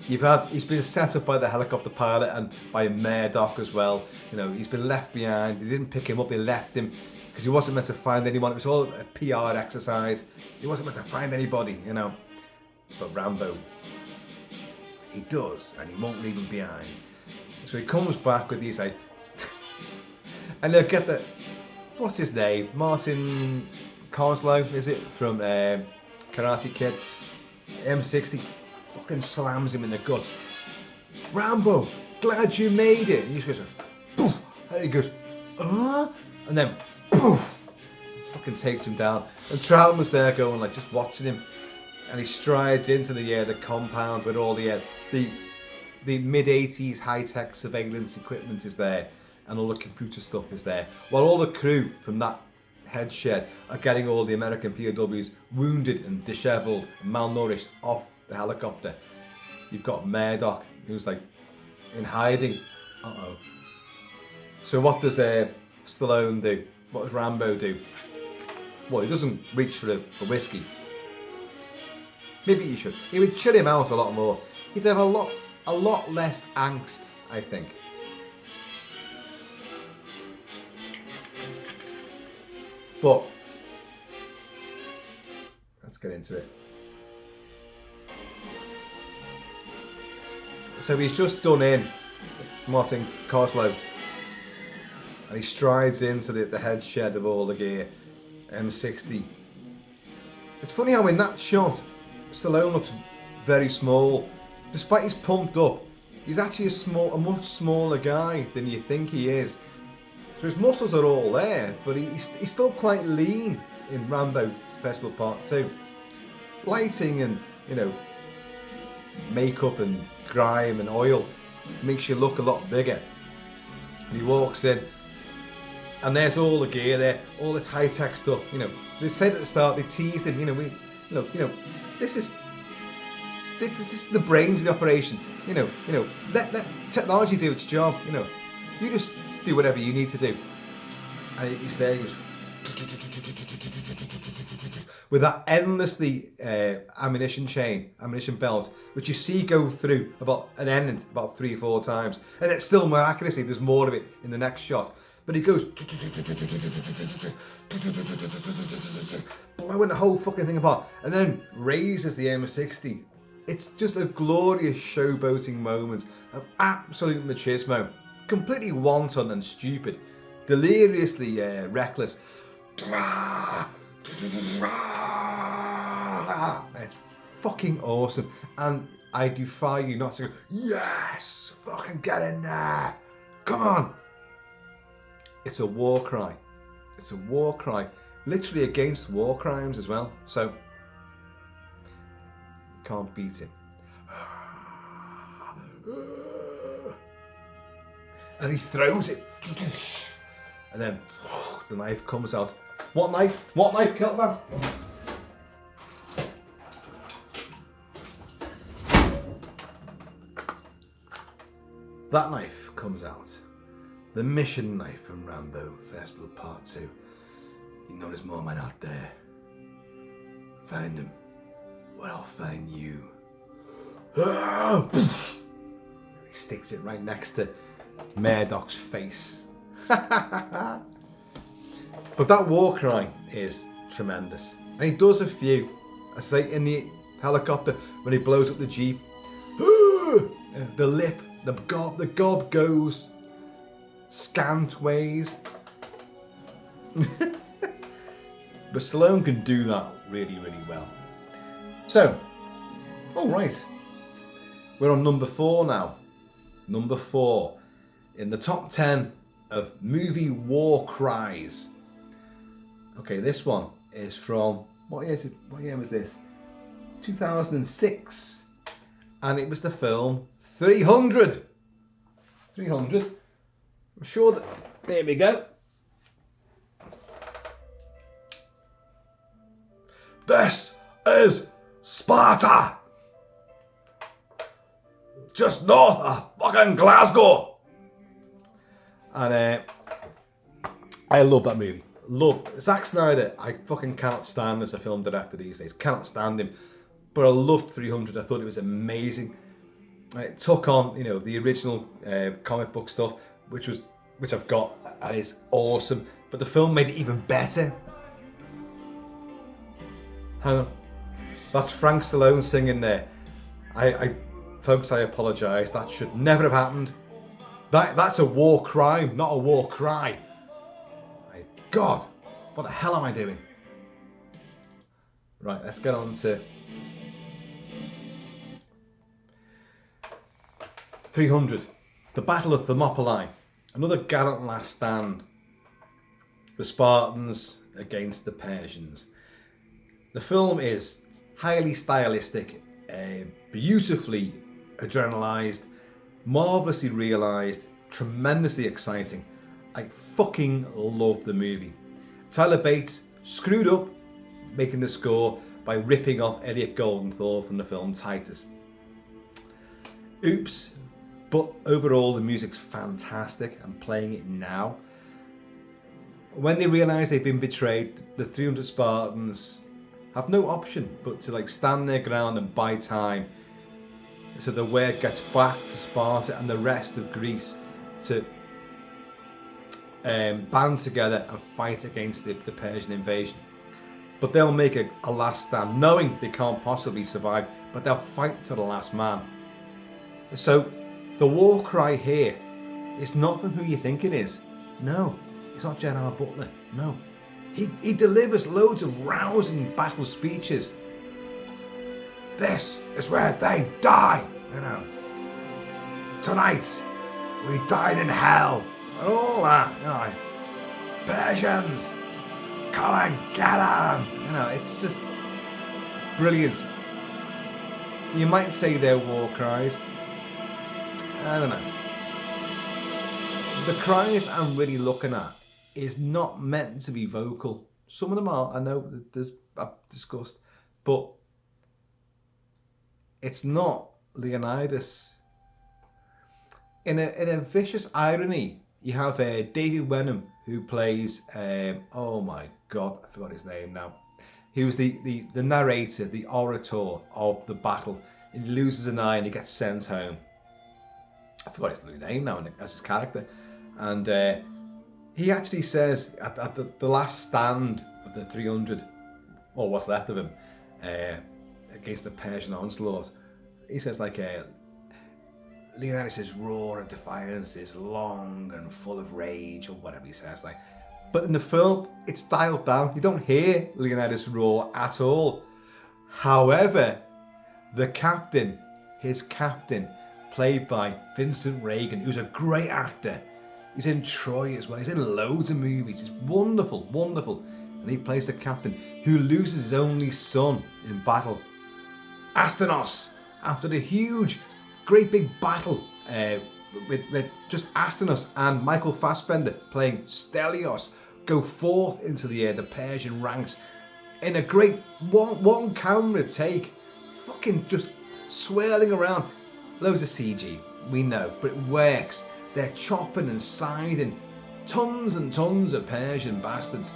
he's been set up by the helicopter pilot and by Murdoch as well. You know, he's been left behind. They didn't pick him up, they left him because he wasn't meant to find anyone. It was all a PR exercise. He wasn't meant to find anybody, you know. But Rambo, he does, and he won't leave him behind. So he comes back with these, like, and they'll get the, what's his name? Martin Koslow, is it? From Karate Kid. M60 fucking slams him in the guts. Rambo, glad you made it. And he just goes, poof, and he goes, and then poof, fucking takes him down. And Troutman's there going, like, just watching him, and he strides into the compound with all the mid-80s high-tech surveillance equipment is there, and all the computer stuff is there, while all the crew from that head shed are getting all the American POWs wounded and dishevelled and malnourished off the helicopter. You've got Murdoch, who's like in hiding. So what does Stallone do? What does Rambo do? Well, he doesn't reach for whiskey. Maybe he should. He would chill him out a lot more. He'd have a lot less angst, I think. But let's get into it. So he's just done in Martin Koslow, and he strides into the head shed of all the gear, M60. It's funny how in that shot, Stallone looks very small. Despite he's pumped up, he's actually a much smaller guy than you think he is. So his muscles are all there, but he's still quite lean in Rambo Festival Part 2. Lighting and, you know, makeup and grime and oil makes you look a lot bigger. And he walks in, and there's all the gear there, all this high-tech stuff. You know, they said at the start, they teased him. This is the brains of the operation. Let technology do its job. You just do whatever you need to do. And he's there, he goes with that endlessly ammunition belt, which you see go through about 3 or 4 times, and it's still miraculously there's more of it in the next shot. But he goes blowing the whole fucking thing apart, and then raises the M60. It's just a glorious showboating moment of absolute machismo, completely wanton and stupid, deliriously reckless. It's fucking awesome, and I defy you not to go, yes, fucking get in there, come on. It's a war cry. It's a war cry, literally against war crimes as well. So can't beat it. And he throws it, and then the knife comes out. What knife? What knife, Kilt-Man? That knife comes out. The mission knife from Rambo Festival Part 2. You know there's more men out there. Find them, or I'll find you. He sticks it right next to Murdoch's face. But that war cry is tremendous. And he does a few. I say in the helicopter when he blows up the Jeep. The lip, the gob goes scant ways. But Stallone can do that really, really well. So, alright. We're on number 4 now. Number 4 in the top 10 of movie War Cries. Okay, this one is from, what year was this? 2006. And it was the film 300. 300. I'm sure that, there we go. This is Sparta! Just north of fucking Glasgow! And I love that movie. Love Zack Snyder. I fucking cannot stand as a film director these days. Cannot stand him. But I loved 300. I thought it was amazing. It took on, you know, the original comic book stuff, which I've got, and it's awesome. But the film made it even better. Hang on. That's Frank Stallone singing there. Folks, I apologise. That should never have happened. That's a war crime, not a war cry. My God, what the hell am I doing? Right, let's get on to 300. The Battle of Thermopylae. Another gallant last stand. The Spartans against the Persians. The film is highly stylistic, beautifully adrenalised, marvellously realised, tremendously exciting. I fucking love the movie. Tyler Bates screwed up making the score by ripping off Elliot Goldenthal from the film Titus. Oops, but overall the music's fantastic. I'm playing it now. When they realise they've been betrayed, the 300 Spartans have no option but to stand their ground and buy time, so the word gets back to Sparta and the rest of Greece to band together and fight against the Persian invasion. But they'll make a last stand, knowing they can't possibly survive, but they'll fight to the last man. So the war cry here is not from who you think it is. No, it's not General Butler. No, he delivers loads of rousing battle speeches. This is where they die, you know. Tonight, we died in hell, and all that, you know. Persians, come and get them. You know, it's just brilliant. You might say they're war cries. I don't know. The cries I'm really looking at is not meant to be vocal. Some of them are, I know that I've discussed, but it's not Leonidas. In a vicious irony, you have David Wenham, who plays oh my God, I forgot his name now. He was the narrator, the orator of the battle. He loses an eye and he gets sent home. I forgot his name now as his character. And he actually says at the last stand of the 300, or what's left of him, against the Persian onslaught, he says Leonidas' roar of defiance is long and full of rage, or whatever he says. But in the film, it's dialed down. You don't hear Leonidas' roar at all. However, his captain, played by Vincent Regan, who's a great actor. He's in Troy as well. He's in loads of movies. He's wonderful, wonderful. And he plays the captain who loses his only son in battle, Astynos, after the huge, great big battle with just Astynos and Michael Fassbender playing Stelios go forth into the Persian ranks in a great one camera take, fucking just swirling around. Loads of CG, we know, but it works. They're chopping and scything tons and tons of Persian bastards.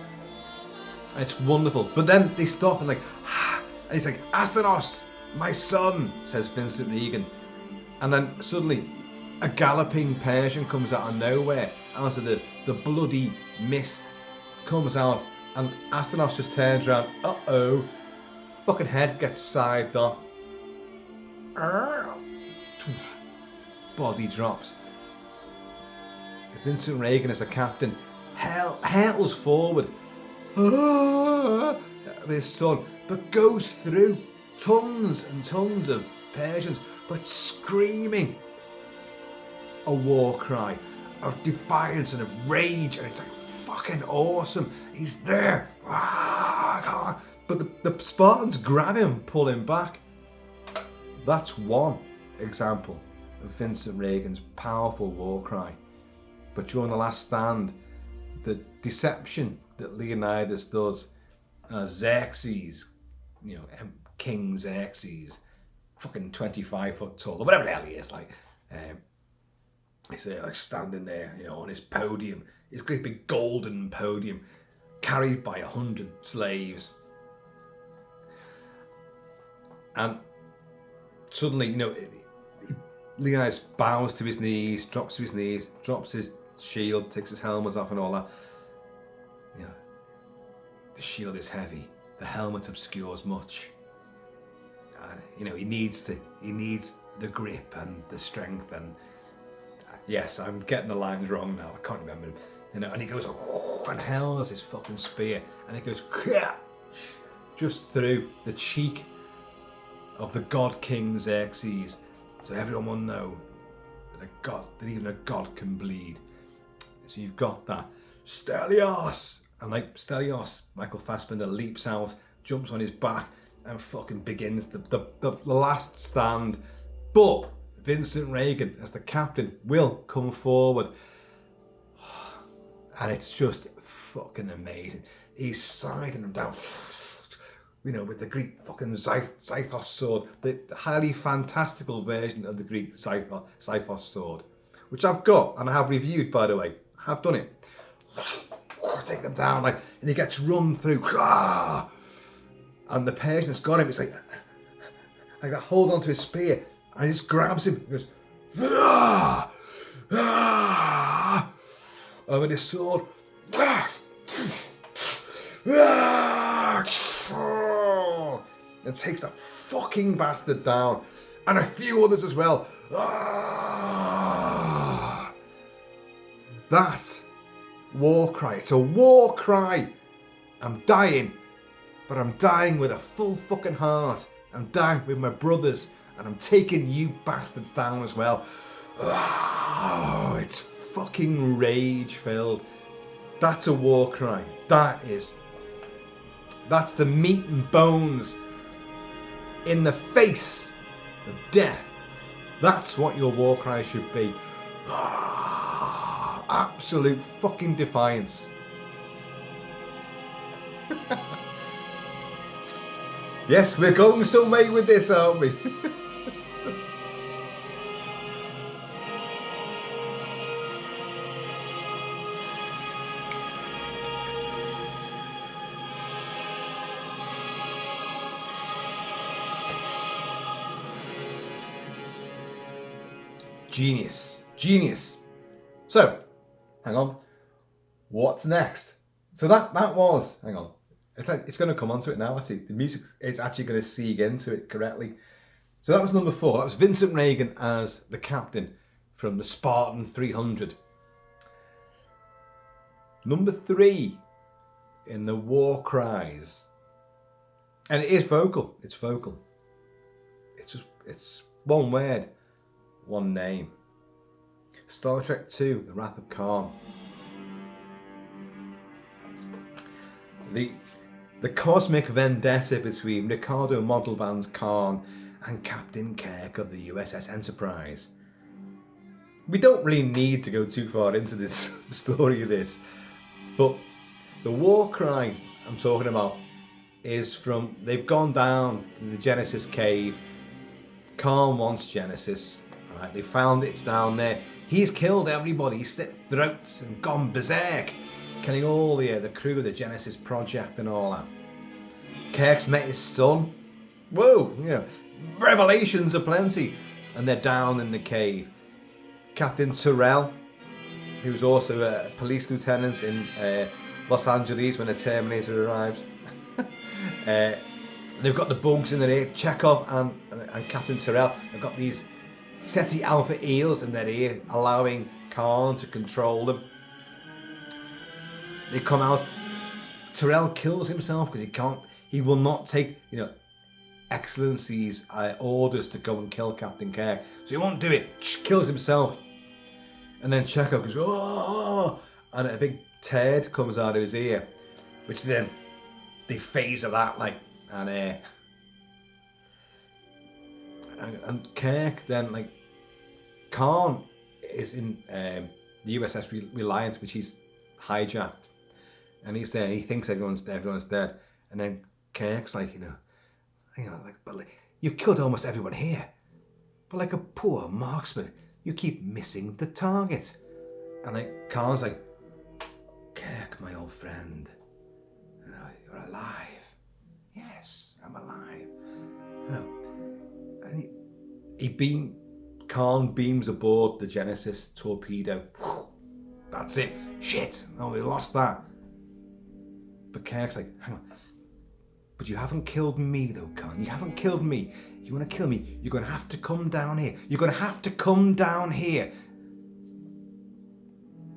It's wonderful. But then they stop and and he's like, Astynos, my son, says Vincent Regan. And then suddenly a galloping Persian comes out of nowhere, out of the bloody mist comes out, and Astynos just turns around, uh-oh, fucking head gets scythed off. Body drops. Vincent Regan as the captain hurtles forward with his son, but goes through tons and tons of Persians, but screaming a war cry of defiance and of rage, and it's fucking awesome. He's there, but the Spartans grab him, pull him back. That's one example of Vincent Regan's powerful war cry. But during the last stand, the deception that Leonidas does, Xerxes King Xerxes, fucking 25 foot tall, or whatever the hell he is, like, he's like standing there, on his podium, his great big golden podium, carried by 100 slaves. And suddenly, Leonidas bows to his knees, drops to his knees, drops his shield, takes his helmet off and all that. The shield is heavy, the helmet obscures much. And, he needs the grip and the strength. And yes, I'm getting the lines wrong now, I can't remember them. And he goes and hurls his fucking spear, and it goes just through the cheek of the god King Xerxes, so everyone will know that even a god can bleed. So you've got that Stelios, and like Stelios, Michael Fassbender leaps out, jumps on his back, and fucking begins the last stand. But Vincent Reagan, as the captain, will come forward, and it's just fucking amazing. He's scything them down, with the Greek fucking Zythos sword, the highly fantastical version of the Greek Zythos sword, which I've got and I have reviewed, by the way. I have done it. Take them down, and he gets run through, and the Persian has got him. It's like that, hold on to his spear, and he just grabs him. He goes, and with his sword, and takes that fucking bastard down, and a few others as well. That's war cry. It's a war cry. I'm dying, but I'm dying with a full fucking heart. I'm dying with my brothers, and I'm taking you bastards down as well. It's fucking rage filled. That's a war cry. That's the meat and bones in the face of death. That's what your war cry should be. Absolute fucking defiance. Yes, we're going some way with this, aren't we? Genius. So, hang on. What's next? So that was, hang on. It's going to come onto it now, actually. The music is actually going to seeg into it correctly. So that was number 4. That was Vincent Reagan as the captain from the Spartan 300. Number 3 in the War Cries. And it is vocal. It's vocal. It's one word, one name. Star Trek II, The Wrath of Khan. The cosmic vendetta between Ricardo Montalban's Khan and Captain Kirk of the USS Enterprise. We don't really need to go too far into this the story of this, but the war cry I'm talking about is from, they've gone down to the Genesis cave. Khan wants Genesis. Right, they found it's down there. He's killed everybody. He's slit throats and gone berserk, killing all the crew of the Genesis project and all that. Kirk's met his son. Whoa, revelations aplenty. And they're down in the cave. Captain Terrell, who's also a police lieutenant in Los Angeles when the Terminator arrives. They've got the bugs in their ear. Chekhov and Captain Terrell have got these Ceti Alpha eels in their ear, allowing Khan to control them. They come out. Terrell kills himself because he will not take, Excellency's orders to go and kill Captain Kirk. So he won't do it. Kills himself. And then Chekhov goes, oh, and a big turd comes out of his ear, which then they phaser that, and Kirk then, Khan is in the USS Reliant, which he's hijacked, and he's there. He thinks everyone's dead, and then Kirk's You know, you've killed almost everyone here. But like a poor marksman, you keep missing the target. And like Khan's like, Kirk, my old friend, you know, you're alive. Yes, I'm alive. You know, and Khan beams aboard the Genesis torpedo. Whew, that's it. Shit. Oh, we lost that. But Kirk's like, hang on. But you haven't killed me though, Khan. You haven't killed me. You want to kill me? You're going to have to come down here. You're going to have to come down here.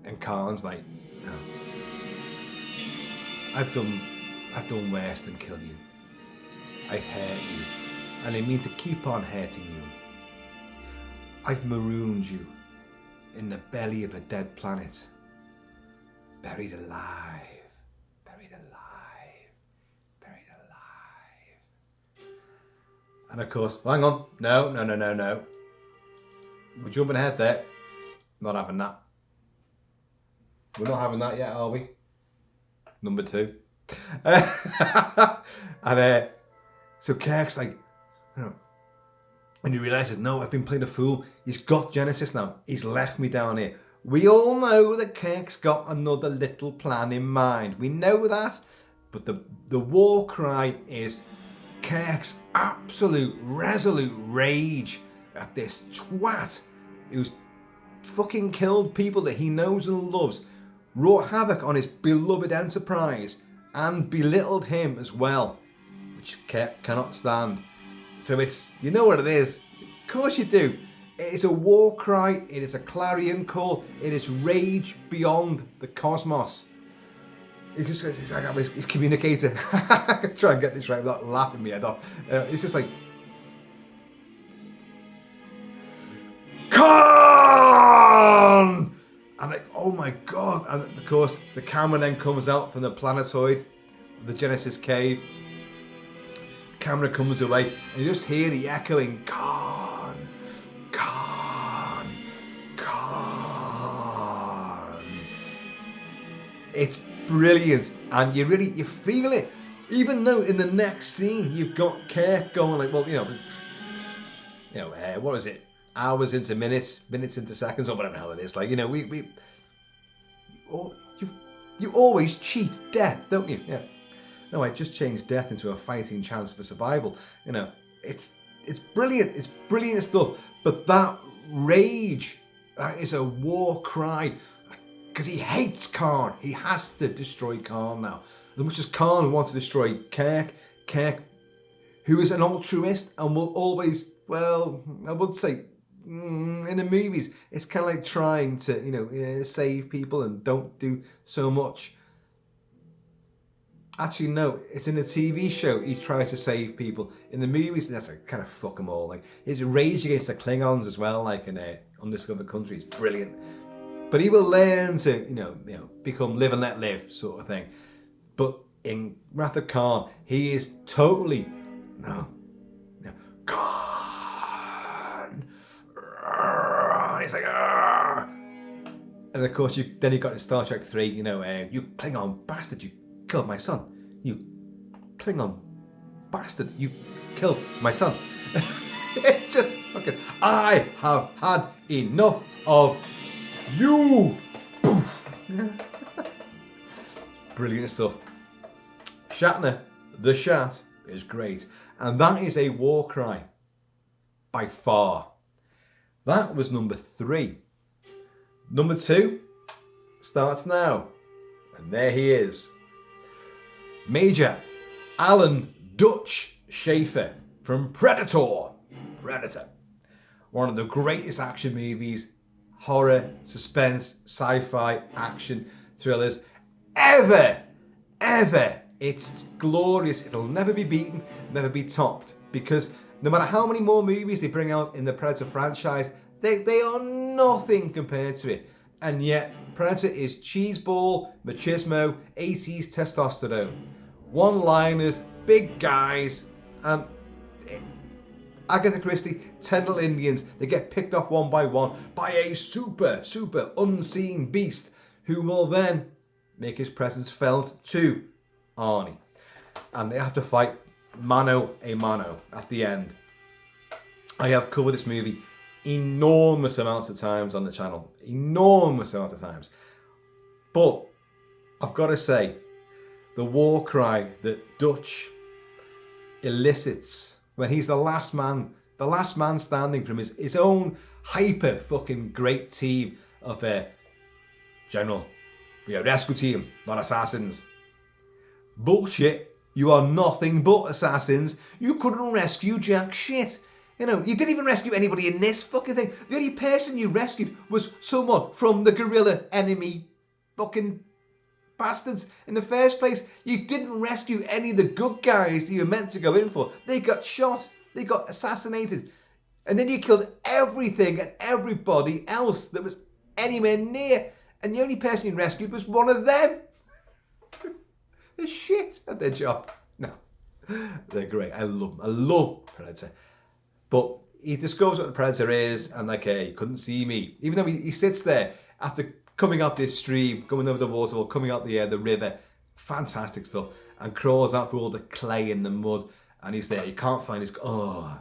And Khan's like, no. I've done worse than kill you. I've hurt you. And I mean to keep on hurting you. I've marooned you in the belly of a dead planet. Buried alive. Buried alive. Buried alive. And of course, hang on. No. We're jumping ahead there. Not having that. We're not having that yet, are we? Number 2. And so Kirk's like, you know, and he realises, no, I've been playing a fool. He's got Genesis now. He's left me down here. We all know that Kirk's got another little plan in mind. We know that. But the war cry is Kirk's absolute, resolute rage at this twat who's fucking killed people that he knows and loves, wrought havoc on his beloved Enterprise, and belittled him as well, which Kirk cannot stand. So it's, you know what it is. Of course you do. It is a war cry. It is a clarion call. It is rage beyond the cosmos. It's like his communicator. I can try and get this right without laughing me head off. It's just like, Khan! I'm like, oh my god. And of course, the camera then comes out from the planetoid, the Genesis cave. Camera comes away, and you just hear the echoing, Khan, Khan, Khan. It's brilliant, and you feel it. Even though in the next scene, you've got Kirk going like, well, what is it? Hours into minutes, minutes into seconds, or whatever the hell it is. Like, you know, you always cheat death, don't you? Yeah. No, I just changed death into a fighting chance for survival. You know, it's brilliant. It's brilliant stuff. But that rage, that is a war cry, because he hates Khan. He has to destroy Khan now. As much as Khan wants to destroy Kirk, who is an altruist and will always, well, I would say, in the movies, it's kind of like trying to, save people and don't do so much. Actually, no, it's in the TV show he tries to save people. In the movies, that's like kind of fuck them all. Like, his rage against the Klingons as well, like in Undiscovered Country, is brilliant. But he will learn to, become live and let live sort of thing. But in Wrath of Khan, he is totally, no, Khan. He's like, argh. And of course, then you got in Star Trek 3, you Klingon bastard, you killed my son. You Klingon bastard, you killed my son. It's just fucking, I have had enough of you. Poof. Brilliant stuff. Shatner, the Shat, is great. And that is a war cry. By far. That was number 3. Number 2 starts now. And there he is. Major Alan Dutch Schaefer from Predator. One of the greatest action movies, horror, suspense, sci-fi, action, thrillers ever. It's glorious. It'll never be beaten, never be topped, because no matter how many more movies they bring out in the Predator franchise, they are nothing compared to it. And yet, Predator is cheeseball, machismo, 80s testosterone. One-liners, big guys, and Agatha Christie, 10 little Indians, they get picked off one by one by a super unseen beast who will then make his presence felt to Arnie. And they have to fight mano a mano at the end. I have covered this movie enormous amounts of times on the channel. Enormous amounts of times. But I've got to say, the war cry that Dutch elicits when he's the last man standing from his own hyper fucking great team of General, we are rescue team, not assassins. Bullshit. You are nothing but assassins. You couldn't rescue jack shit. You know, you didn't even rescue anybody in this fucking thing. The only person you rescued was someone from the guerrilla enemy fucking bastards. In the first place, you didn't rescue any of the good guys that you were meant to go in for. They got shot. They got assassinated. And then you killed everything and everybody else that was anywhere near. And the only person you rescued was one of them. They're shit at their job. No, they're great. I love Predator. But he discovers what the Predator is, and like, he couldn't see me. Even though he sits there after coming up this stream, going over the waterfall, coming out the river, fantastic stuff, and crawls out through all the clay and the mud, and he's there. He can't find his gun,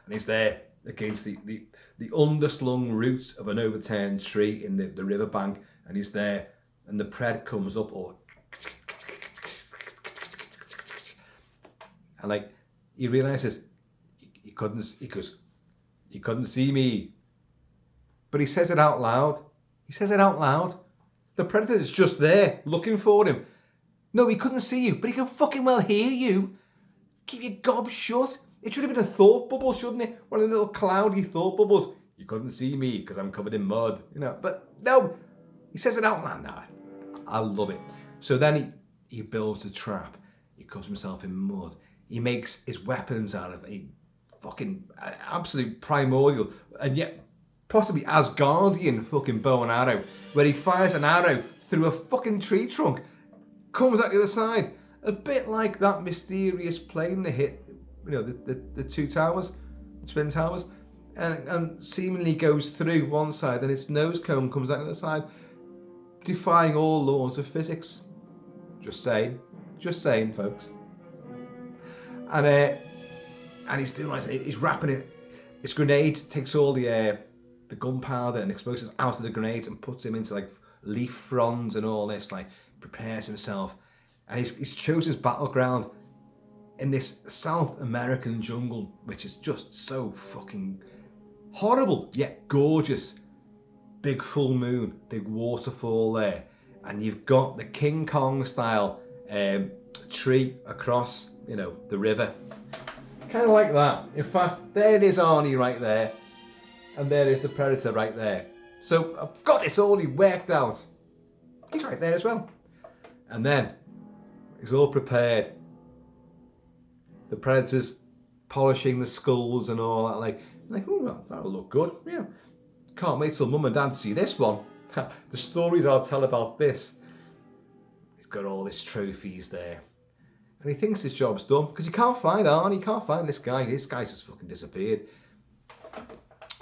and he's there against the underslung roots of an overturned tree in the riverbank, and he's there, and the Pred comes up, and like, he realizes he couldn't see me, but he says it out loud. The Predator is just there looking for him. No, he couldn't see you, but he can fucking well hear you. Keep your gob shut. It should have been a thought bubble, shouldn't it? One of the little cloudy thought bubbles. You couldn't see me because I'm covered in mud, you know. But no, he says it out loud. Nah, I love it. So then he builds a trap. He covers himself in mud. He makes his weapons out of a fucking absolute primordial and yet possibly Asgardian fucking bow and arrow, where he fires an arrow through a fucking tree trunk, comes out the other side, a bit like that mysterious plane that hit, you know, the two towers, the twin towers, and seemingly goes through one side, and its nose cone comes out the other side, defying all laws of physics. Just saying, folks. And he's doing like, he's wrapping it. His grenade takes all the gunpowder and explosives out of the grenades and puts him into like leaf fronds and all this. Like, prepares himself, and he's chosen his battleground in this South American jungle, which is just so fucking horrible yet gorgeous. Big full moon, big waterfall there, and you've got the King Kong style tree across, you know, the river. Kind of like that. In fact, there is Arnie right there, and there is the Predator right there. So I've got this all worked out. He's right there as well. And then he's all prepared. The Predator's polishing the skulls and all that. Like, oh, well, that'll look good. Yeah. Can't wait till Mum and Dad see this one. The stories I'll tell about this. He's got all his trophies there. And he thinks his job's done because he can't find Arnie, he can't find this guy. This guy's just fucking disappeared.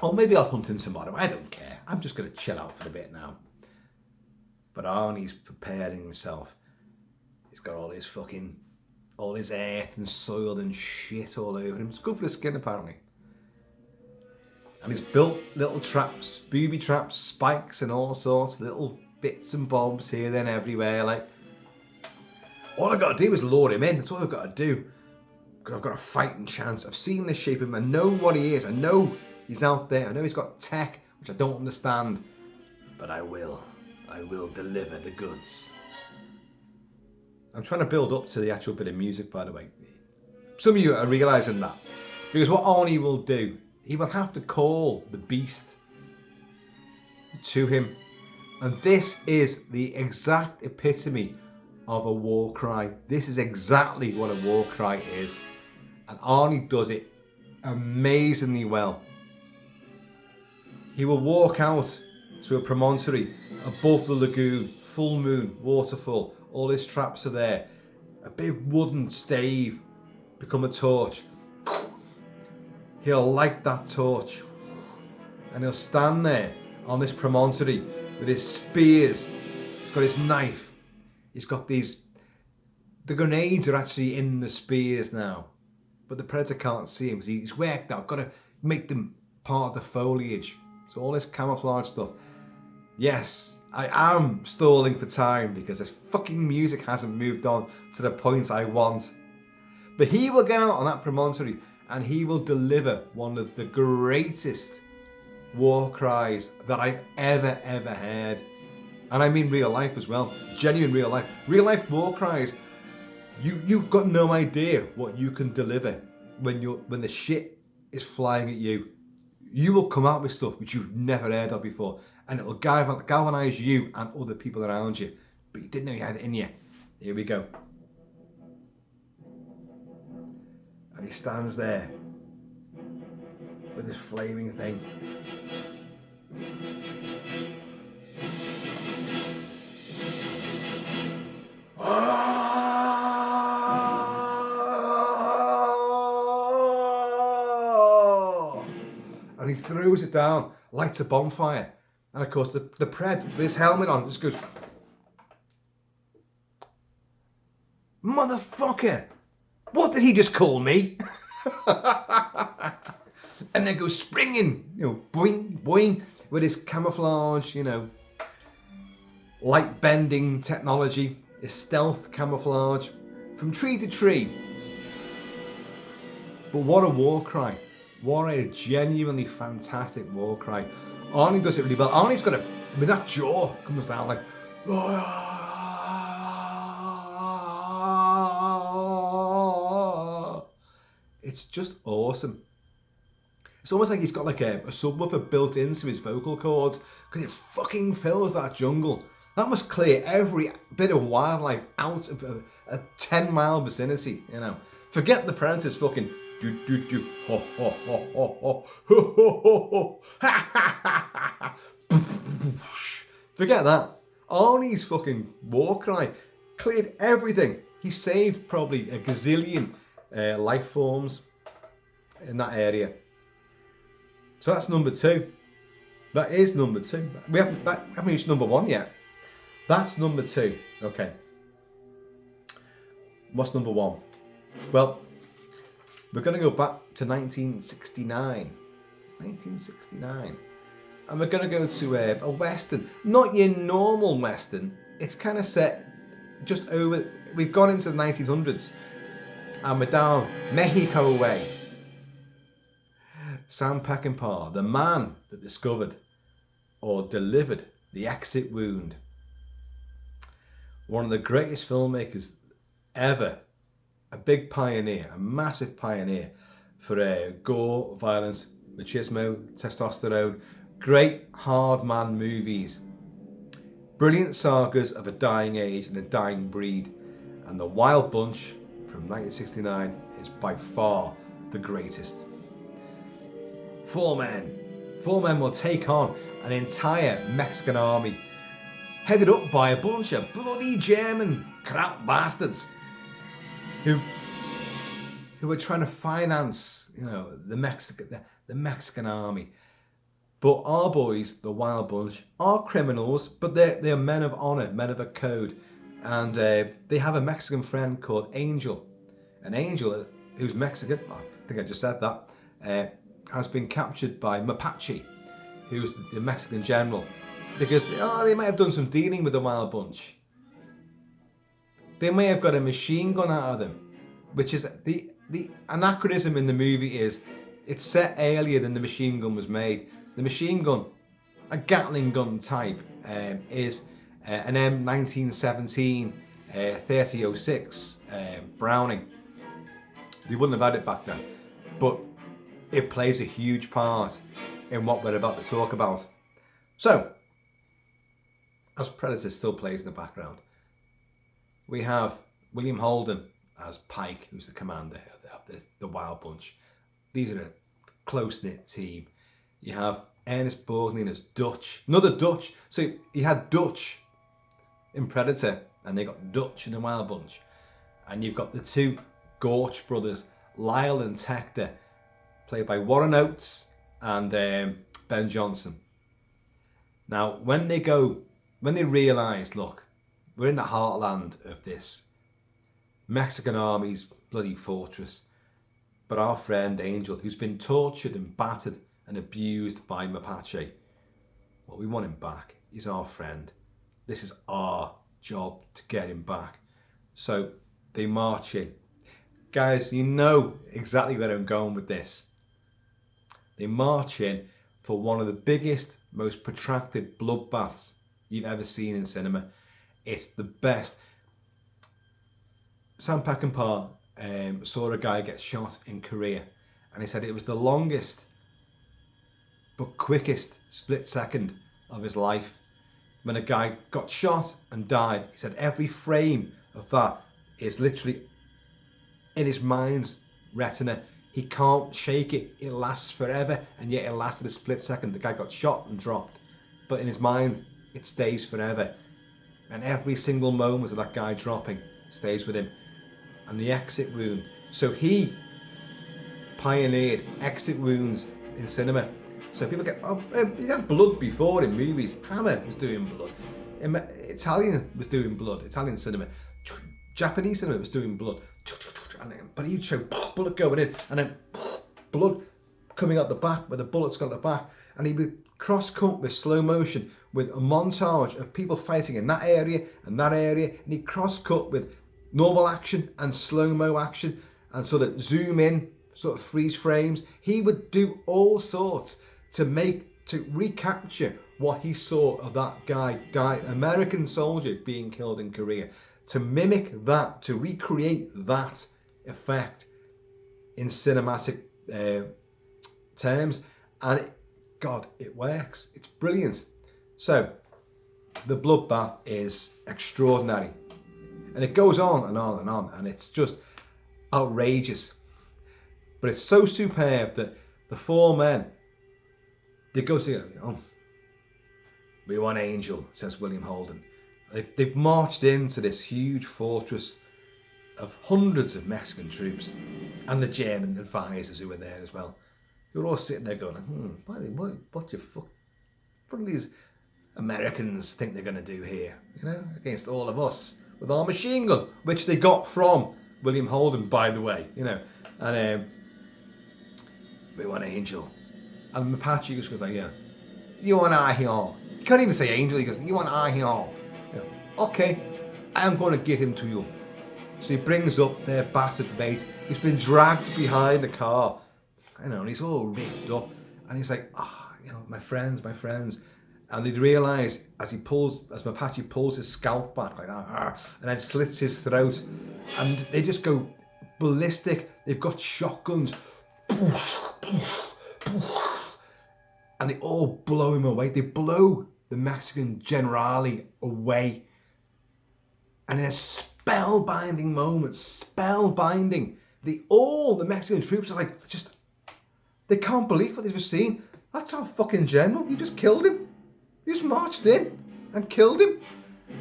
Or maybe I'll hunt him tomorrow. I don't care. I'm just going to chill out for a bit now. But Arnie's preparing himself. He's got all his earth and soil and shit all over him. It's good for the skin, apparently. And he's built little traps, booby traps, spikes and all sorts, little bits and bobs here, then everywhere. Like, all I've got to do is lure him in. That's all I've got to do. Because I've got a fighting chance. I've seen the shape of him. I know what he is. I know he's out there. I know he's got tech, which I don't understand. But I will. I will deliver the goods. I'm trying to build up to the actual bit of music, by the way. Some of you are realising that. Because what Arnie will do, he will have to call the beast to him. And this is the exact epitome of a war cry. This is exactly what a war cry is. And Arnie does it amazingly well. He will walk out to a promontory above the lagoon, full moon, waterfall, all his traps are there. A big wooden stave become a torch. He'll light that torch and he'll stand there on this promontory with his spears. He's got his knife. He's got these the grenades are actually in the spears now, but the Predator can't see him because he's worked out. Got to make them part of the foliage. So all this camouflage stuff. Yes, I am stalling for time because this fucking music hasn't moved on to the point I want. But he will get out on that promontory and he will deliver one of the greatest war cries that I've ever heard. And I mean real life as well. Genuine real life. Real life war cries. You've got no idea what you can deliver when the shit is flying at you. You will come out with stuff which you've never heard of before, and it will galvanise you and other people around you. But you didn't know you had it in you. Here we go. And he stands there with this flaming thing. And he throws it down, lights a bonfire. And of course the Pred with his helmet on just goes, motherfucker, what did he just call me? And then goes springing, boing, boing, with his camouflage, light bending technology, his stealth camouflage, from tree to tree. But what a war cry. What a genuinely fantastic war cry. Arnie does it really well. Arnie's got with that jaw comes down like, it's just awesome. It's almost like he's got like a subwoofer built into his vocal cords because it fucking fills that jungle. That must clear every bit of wildlife out of a 10-mile vicinity, Forget the Predator's fucking do do do ho ho ho ho ho ho ho ho. Forget that. Arnie's fucking war cry cleared everything. He saved probably a gazillion life forms in that area. So that's number 2. That is number 2. We haven't reached number 1 yet. That's number 2. Okay. What's number 1? Well, we're going to go back to 1969. 1969. And we're going to go to a Western. Not your normal Western. It's kind of set just over... We've gone into the 1900s. And we're down Mexico way. Sam Peckinpah, the man that discovered or delivered the exit wound. One of the greatest filmmakers ever. A big pioneer, a massive pioneer for gore, violence, machismo, testosterone. Great hard man movies. Brilliant sagas of a dying age and a dying breed. And The Wild Bunch from 1969 is by far the greatest. 4 men. 4 men will take on an entire Mexican army, headed up by a bunch of bloody German crap bastards who were trying to finance, the Mexican army. But our boys, the Wild Bunch, are criminals, but they're men of honor, men of a code, and they have a Mexican friend called Angel. An Angel who's Mexican. I think I just said that. Has been captured by Mapache, who's the Mexican general, because they might have done some dealing with the Wild Bunch. They may have got a machine gun out of them, which is the anachronism in the movie is it's set earlier than the machine gun was made. The machine gun, a Gatling gun type, is an M1917 3006 Browning. They wouldn't have had it back then, but it plays a huge part in what we're about to talk about. So, as Predator still plays in the background, we have William Holden as Pike, who's the commander of the Wild Bunch. These are a close-knit team. You have Ernest Borgnine as Dutch, another Dutch. So you had Dutch in Predator, and they got Dutch in the Wild Bunch. And you've got the 2 Gorch brothers, Lyle and Tector, played by Warren Oates and Ben Johnson. Now, when they realise, look, we're in the heartland of this Mexican army's bloody fortress. But our friend Angel, who's been tortured and battered and abused by Mapache, well, we want him back. He's our friend. This is our job to get him back. So they march in. Guys, you know exactly where I'm going with this. They march in for one of the biggest, most protracted bloodbaths you've ever seen in cinema. It's the best. Sam Peckinpah saw a guy get shot in Korea, and he said it was the longest but quickest split second of his life. When a guy got shot and died, he said every frame of that is literally in his mind's retina. He can't shake it. It lasts forever, and yet it lasted a split second. The guy got shot and dropped, but in his mind, it stays forever. And every single moment of that guy dropping stays with him. And the exit wound. So he pioneered exit wounds in cinema. So people get, he had blood before in movies. Hammer was doing blood. Italian was doing blood. Italian cinema. Japanese cinema was doing blood. But he'd show bullet going in and then blood coming out the back where the bullet's gone at the back. And he would cross-cut with slow motion with a montage of people fighting in that area and that area. And he'd cross-cut with normal action and slow-mo action and sort of zoom in, sort of freeze frames. He would do all sorts to recapture what he saw of that guy, American soldier being killed in Korea, to mimic that, to recreate that effect in cinematic terms. And it works. It's brilliant. So the bloodbath is extraordinary, and it goes on and on and on, and it's just outrageous. But it's so superb that the four men, they go together. We want Angel, says William Holden. They've marched into this huge fortress of hundreds of Mexican troops, and the German advisors who were there as well. They're all sitting there going, what do these Americans think they're going to do here? You know, against all of us with our machine gun, which they got from William Holden, by the way. You know, and we want Angel, and Mapache just goes like, yeah, you want I here? He can't even say Angel. He goes, you want I here? Yeah, okay, I'm going to give him to you. So he brings up their battered mate who's been dragged behind a car, you know, and he's all ripped up, and he's like, my friends. And they'd realise as Mapache pulls his scalp back like that, and then slits his throat, and they just go ballistic. They've got shotguns, and they all blow him away. They blow the Mexican generale away, and in a spellbinding moment, the Mexican troops are like, they can't believe what they've just seen. That's our fucking general. You just killed him. You just marched in and killed him.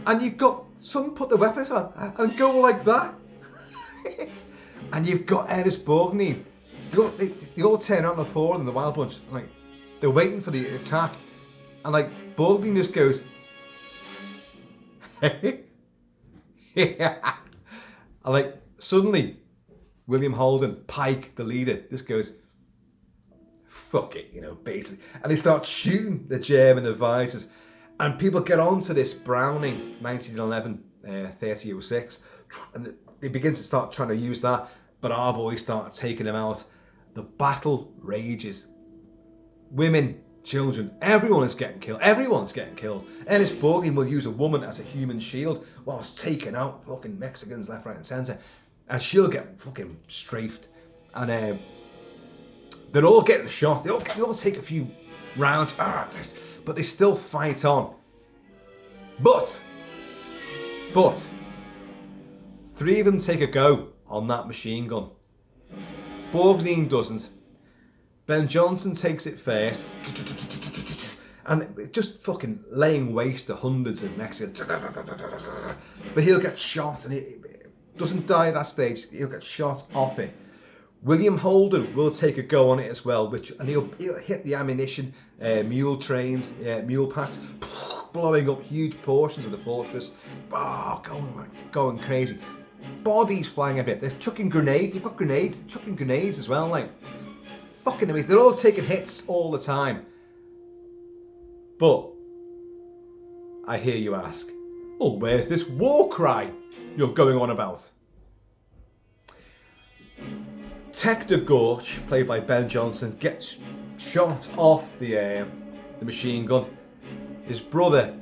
And you've got some put the weapons on and go like that. And you've got Ernest Borgnine. They all turn on the floor in the Wild Bunch. Like, they're waiting for the attack. And like, Borgnine just goes, hey. Yeah. And like, suddenly, William Holden, Pike, the leader, just goes, fuck it, you know, basically. And they start shooting the German advisors. And people get onto this Browning 1911 3006. And they begin to start trying to use that. But our boys start taking them out. The battle rages. Women, children, everyone is getting killed. Everyone's getting killed. Ernest Borgnine will use a woman as a human shield whilst taking out fucking Mexicans left, right and centre. And she'll get fucking strafed. And they're all getting shot. They all take a few rounds. But they still fight on. But three of them take a go on that machine gun. Borgnine doesn't. Ben Johnson takes it first. And just fucking laying waste to hundreds of Mexicans. But he'll get shot, and he doesn't die at that stage. He'll get shot off it. William Holden will take a go on it as well, and he'll hit the ammunition, mule trains, mule packs, blowing up huge portions of the fortress. Going crazy. bodies flying everywhere. They're chucking grenades. They've got grenades. They're chucking grenades as well. Like, fucking amazing. They're all taking hits all the time. But I hear you ask, oh, where's this war cry you're going on about? Tector Gorch, played by Ben Johnson, gets shot off the machine gun. His brother,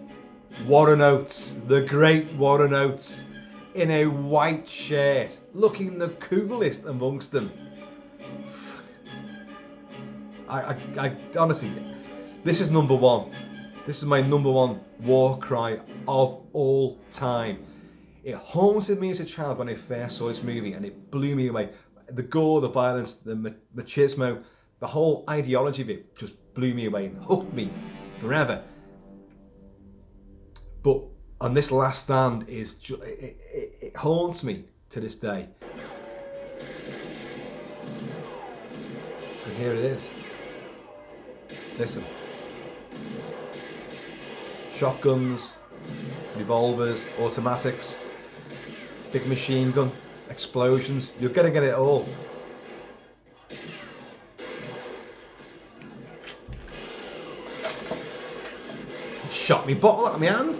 Warren Oates, the great Warren Oates, in a white shirt, looking the coolest amongst them. I honestly, this is number one. This is my number one war cry of all time. It haunted me as a child when I first saw this movie, and it blew me away. The gore, the violence, the machismo, the whole ideology of it just blew me away and hooked me forever. But on this last stand, it haunts me to this day. And here it is. Listen. Shotguns, revolvers, automatics, big machine gun, explosions. You're gonna get it all. Shot me bottle out of my hand.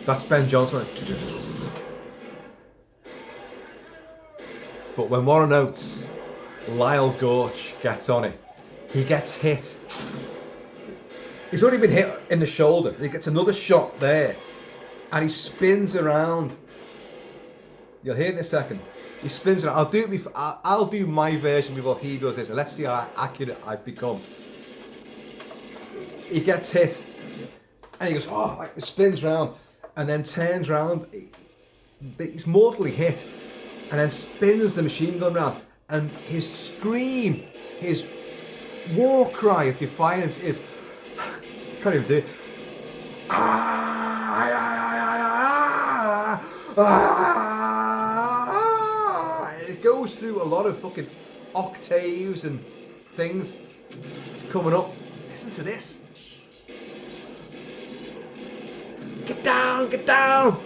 That's Ben Johnson. But when Warren Oates, Lyle Gorch gets on it, he gets hit. He's already been hit in the shoulder. He gets another shot there, and he spins around. You'll hear it in a second. He spins around. I'll do my version before he does this, and let's see how accurate I've become. He gets hit, and he goes, oh, like, it spins around, and then turns around. He's mortally hit, and then spins the machine gun around, and his scream, his war cry of defiance is, I can't even do it. It goes through a lot of fucking octaves and things. It's coming up. Listen to this. Get down, get down.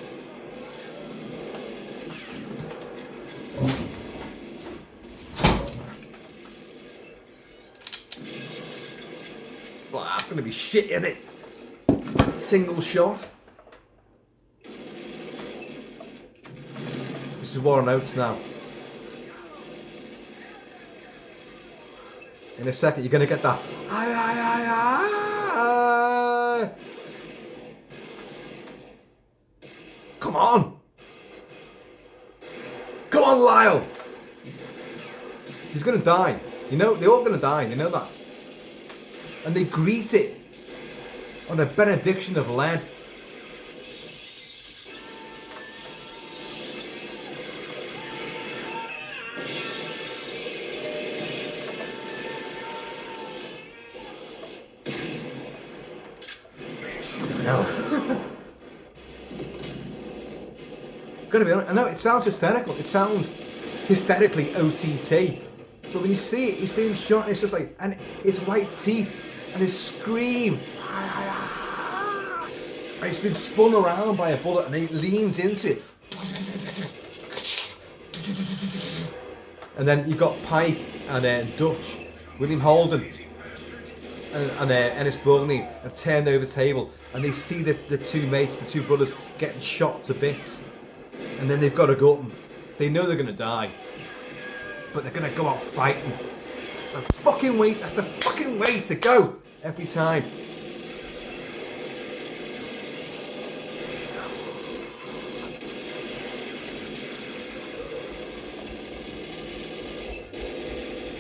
Well, that's going to be shit, isn't it? Single shot. This is Warren Oates now. In a second, you're going to get that. Come on. Come on, Lyle. He's going to die. You know, they're all going to die. You know that. And they greet it on a benediction of lead. Fucking hell. Gotta be honest, I know it sounds hysterical. It sounds hysterically OTT. But when you see it, he's being shot, and it's just like, and his white teeth, and his scream. And he's been spun around by a bullet, and he leans into it. And then you've got Pike and Dutch, William Holden, and Ennis Borgnine have turned over the table, and they see the two mates, the two brothers, getting shot to bits. And then they've got to go up, and they know they're going to die. But they're going to go out fighting. That's the fucking way, that's the fucking way to go every time.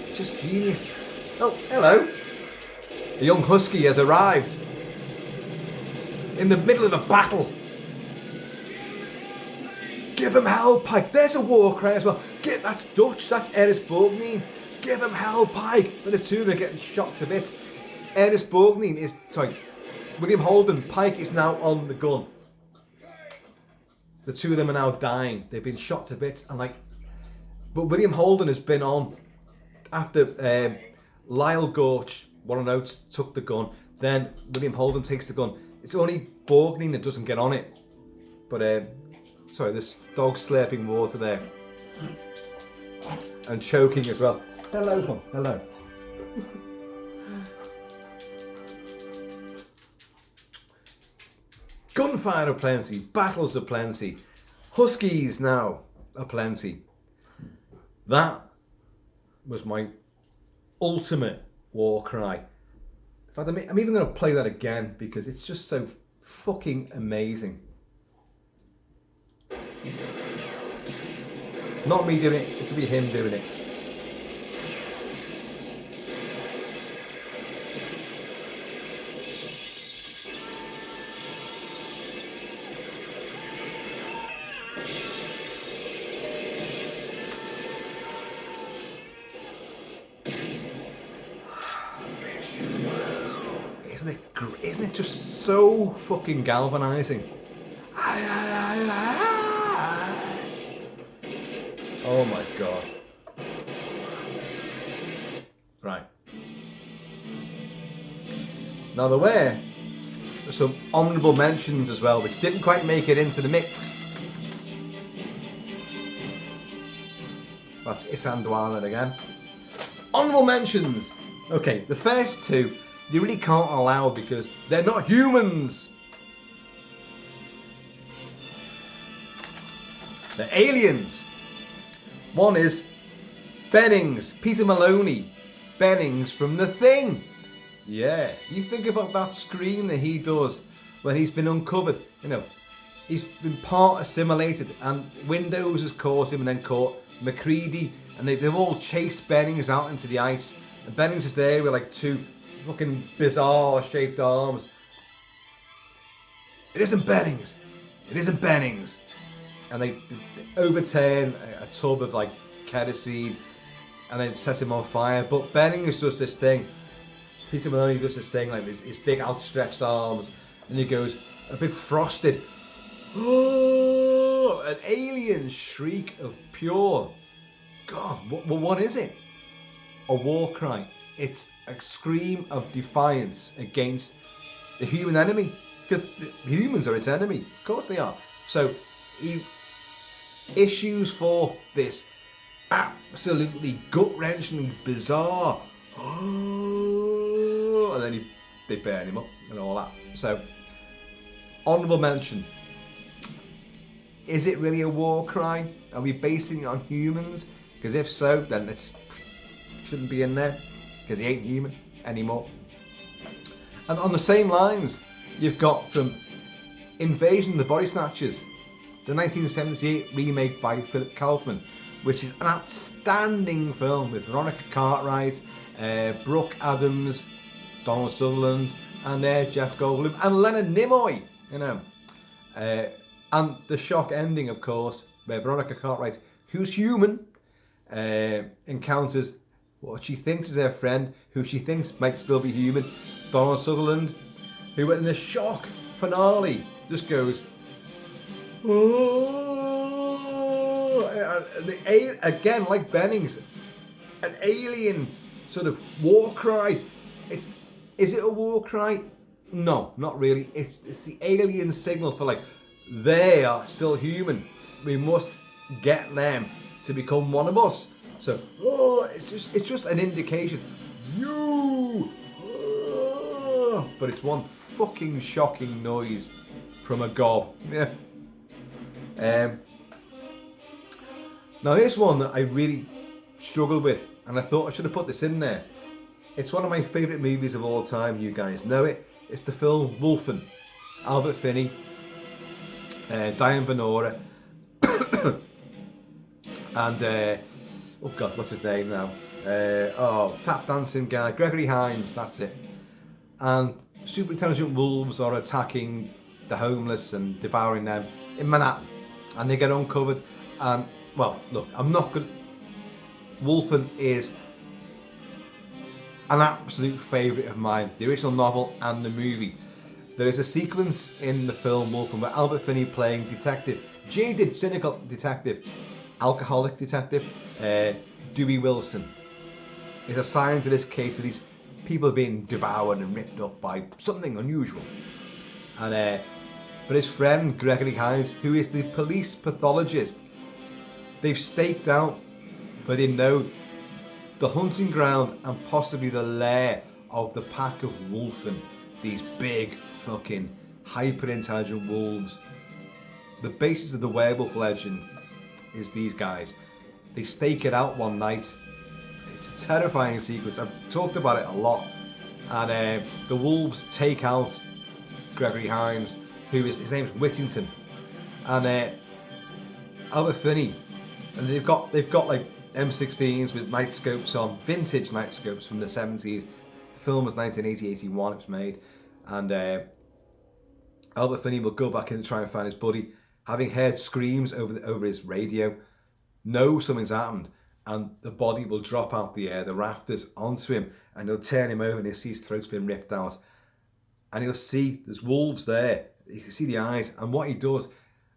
It's just genius. Oh, hello. A young husky has arrived. In the middle of a battle. Give him hell, Pike. There's a war cry as well. That's Dutch. That's Ennis Borgnine. Give him hell, Pike. But the two of them are getting shot to bits. Ennis Borgnine is... Sorry. William Holden. Pike is now on the gun. The two of them are now dying. They've been shot to bits. And like... But William Holden has been on after Lyle Gorch Warren Oates took the gun. Then William Holden takes the gun. It's only Borgnine that doesn't get on it. But, sorry, this dog slurping water there. And choking as well. Hello, Tom. Hello. Gunfire aplenty, battles aplenty, huskies now aplenty. That was my ultimate war cry. In fact, I'm even going to play that again because it's just so fucking amazing. Not me doing it, it's going to be him doing it. Isn't it just so fucking galvanizing? Oh my god. Right. Now there were some honourable mentions as well, which didn't quite make it into the mix. That's Isandwalan again. Honourable mentions. Okay, the first two you really can't allow because they're not humans. They're aliens. One is Bennings, Peter Maloney. Bennings from The Thing. Yeah, you think about that scream that he does when he's been uncovered. You know, he's been part assimilated and Windows has caught him and then caught Macready and they've all chased Bennings out into the ice. And Bennings is there with like two fucking bizarre shaped arms. It isn't Bennings. It isn't Bennings. And they overturn a tub of like kerosene and then set him on fire. But Bennings does this thing. Peter Maloney does this thing like his big outstretched arms, and he goes a big frosted, oh, an alien shriek of pure God. What is it? A war cry. It's a scream of defiance against the human enemy, because the humans are its enemy. Of course they are. So he issues forth this absolutely gut-wrenching, bizarre, and then they burn him up and all that. So, honourable mention. Is it really a war cry? Are we basing it on humans? Because if so, then it shouldn't be in there, because he ain't human anymore. And on the same lines, you've got from Invasion of the Body Snatchers, the 1978 remake by Philip Kaufman, which is an outstanding film with Veronica Cartwright, Brooke Adams, Donald Sutherland, and Jeff Goldblum, and Leonard Nimoy, you know. And the shock ending, of course, where Veronica Cartwright, who's human, encounters what she thinks is her friend, who she thinks might still be human, Donald Sutherland, who in the shock finale just goes, oh, again, like Bennings, an alien sort of war cry. Is it a war cry? No, not really. It's the alien signal for like, they are still human. We must get them to become one of us. So, it's just an indication. But it's one fucking shocking noise from a gob. Yeah. Now here's one that I really struggled with, and I thought I should have put this in there. It's one of my favourite movies of all time. You guys know it. It's the film Wolfen. Albert Finney, Diane Venora, and oh god, what's his name now? Tap dancing guy, Gregory Hines. That's it. And super intelligent wolves are attacking the homeless and devouring them in Manhattan, and they get uncovered. And well, look, I'm not good. Wolfen is an absolute favourite of mine, the original novel and the movie. There is a sequence in the film Wolfen where Albert Finney playing detective, jaded, cynical detective, alcoholic detective, Dewey Wilson, is assigned to this case with these people are being devoured and ripped up by something unusual. And but his friend Gregory Hines, who is the police pathologist, they've staked out where they know the hunting ground and possibly the lair of the pack of wolfen, these big fucking hyper intelligent wolves. The basis of the werewolf legend is these guys. They stake it out one night. It's a terrifying sequence. I've talked about it a lot. And the wolves take out Gregory Hines, his name's Whittington, and Albert Finney, and they've got like M16s with night scopes on, vintage night scopes from the 70s. The film was 1980-81, it was made, and Albert Finney will go back in to try and find his buddy, having heard screams over his radio, know something's happened, and the body will drop out the rafters onto him, and he'll turn him over and he'll see his throat's been ripped out, and he'll see there's wolves there. You can see the eyes, and what he does,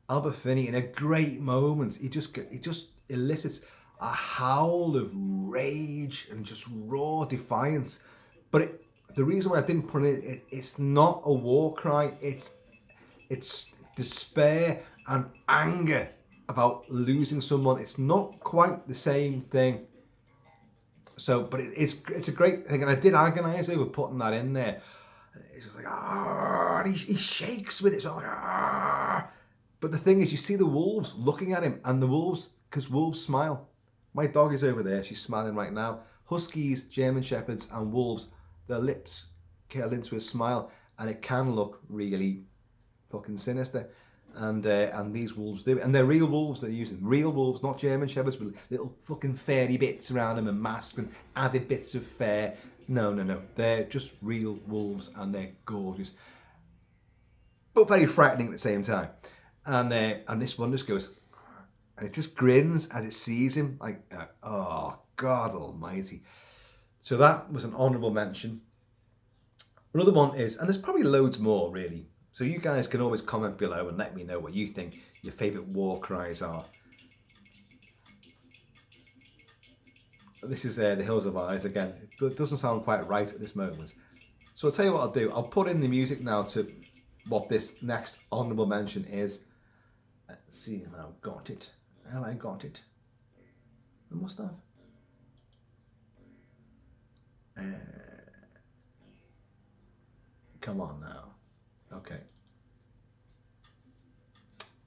Albert Finney, in a great moment, he just elicits a howl of rage and just raw defiance. But the reason why I didn't put it's not a war cry. It's despair and anger about losing someone. It's not quite the same thing. So, but it's a great thing, and I did agonise over putting that in there. It's just like, and he shakes with it. So like, but the thing is, you see the wolves looking at him, and the wolves, because wolves smile. My dog is over there, she's smiling right now. Huskies, German Shepherds, and wolves, their lips curl into a smile, and it can look really fucking sinister. And these wolves do it. And they're real wolves they're using. Real wolves, not German Shepherds with little fucking fairy bits around them and masks and added bits of fur. No. They're just real wolves, and they're gorgeous. But very frightening at the same time. And this one just goes, and it just grins as it sees him, like, oh, God almighty. So that was an honourable mention. Another one is, and there's probably loads more, really. So you guys can always comment below and let me know what you think your favourite war cries are. This is The Hills of Eyes again. It doesn't sound quite right at this moment. So I'll tell you what I'll do. I'll put in the music now to what this next honourable mention is. Let's see if I've got it. Have I got it? I must have. Come on now. Okay.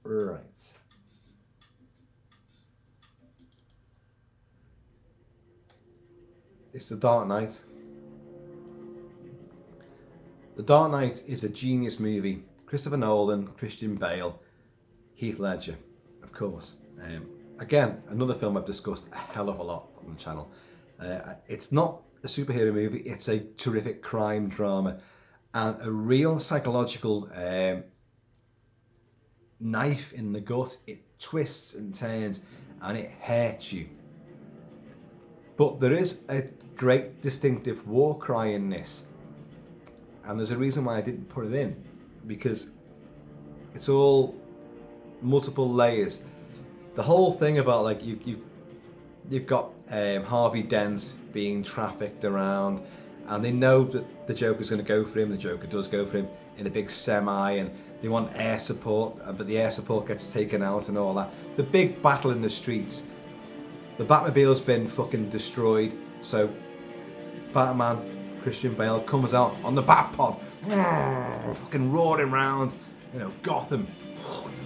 Right. It's The Dark Knight. The Dark Knight is a genius movie. Christopher Nolan, Christian Bale, Heath Ledger, of course. Again, another film I've discussed a hell of a lot on the channel. It's not a superhero movie, it's a terrific crime drama and a real psychological knife in the gut. It twists and turns and it hurts you. But there is a great distinctive war cry in this, and there's a reason why I didn't put it in, because it's all multiple layers. The whole thing about, like, you've got Harvey Dent being trafficked around, and they know that the Joker's going to go for him. The Joker does go for him in a big semi, and they want air support, but the air support gets taken out and all that. The big battle in the streets. The Batmobile's been fucking destroyed, so Batman, Christian Bale, comes out on the Batpod, fucking roaring around, Gotham,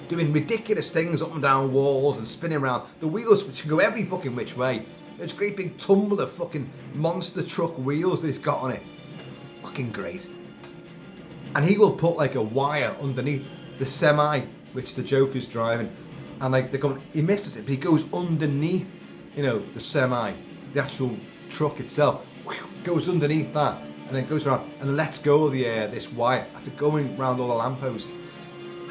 doing ridiculous things up and down walls and spinning around. The wheels which can go every fucking which way. There's a great big tumble of fucking monster truck wheels that he's got on it. Fucking great. And he will put like a wire underneath the semi which the Joker's driving, and like they're going, he misses it, but he goes underneath, the semi, the actual truck itself, goes underneath that, and then goes around and lets go of this wire after going around all the lampposts,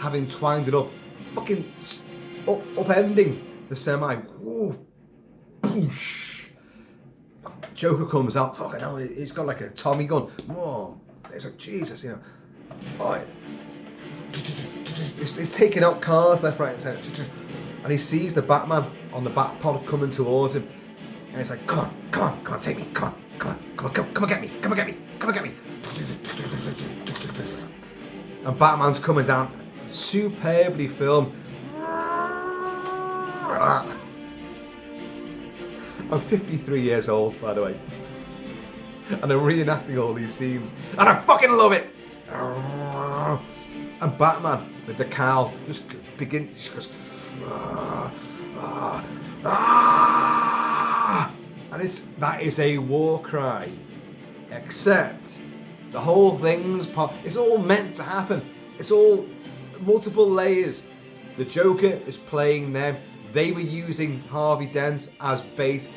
having twanged it up, fucking upending the semi. Whoa. Joker comes out, fucking hell, he's got like a Tommy gun. Whoa, it's like, Jesus, oh, it's taking out cars left, right, and centre. And he sees the Batman on the Batpod coming towards him, and he's like, come on, take me, come on. Come on, come on, get me. Come on, get me. Come on, get me. And Batman's coming down. Superbly filmed. I'm 53 years old, by the way. And I'm reenacting all these scenes. And I fucking love it! And Batman, with the cowl, just goes... And that is a war cry. Except the whole thing's it's all meant to happen. It's all multiple layers. The Joker is playing them. They were using Harvey Dent as bait.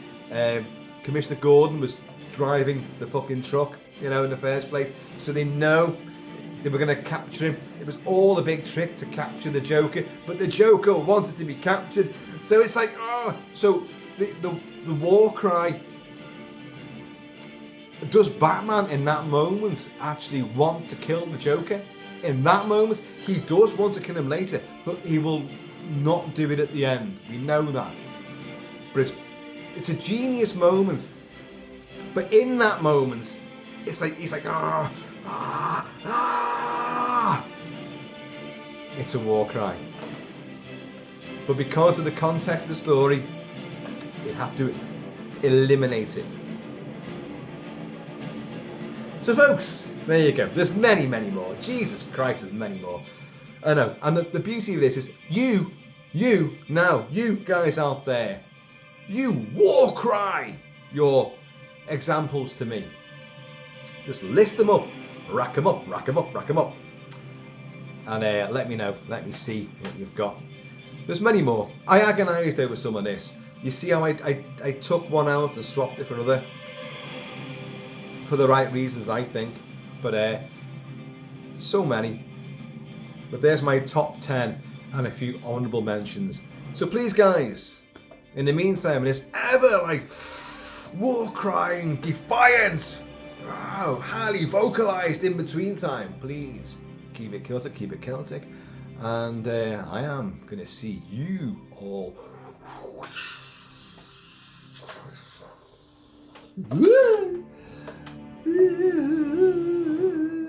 Commissioner Gordon was driving the fucking truck, in the first place. So they know they were going to capture him. It was all a big trick to capture the Joker, but the Joker wanted to be captured. So it's like, so the war cry. Does Batman in that moment actually want to kill the Joker? In that moment, he does want to kill him later, but he will not do it at the end. We know that. But it's a genius moment. But in that moment, it's like he's like, It's a war cry. But because of the context of the story, you have to eliminate it. So folks, there you go. There's many, many more. Jesus Christ, there's many more. I know. And the beauty of this is you guys out there, you war cry your examples to me. Just list them up, rack them up. And let me know, let me see what you've got. There's many more. I agonised over some of this. You see how I took one out and swapped it for another? For the right reasons, I think. But so many. But there's my top 10 and a few honourable mentions. So please, guys, in the meantime, when it's ever like war crying, defiance, highly vocalised in between time, please keep it Celtic. And I am going to see you all.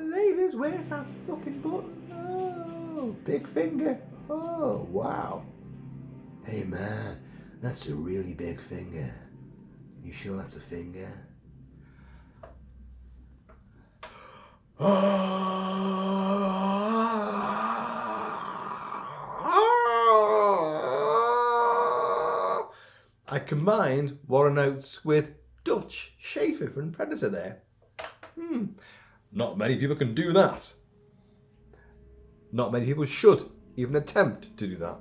Ladies, where's that fucking button? Oh, big finger. Oh, wow. Hey man, that's a really big finger. You sure that's a finger? I combined War Notes with Dutch Schaefer from Predator there. Not many people can do that. Not many people should even attempt to do that.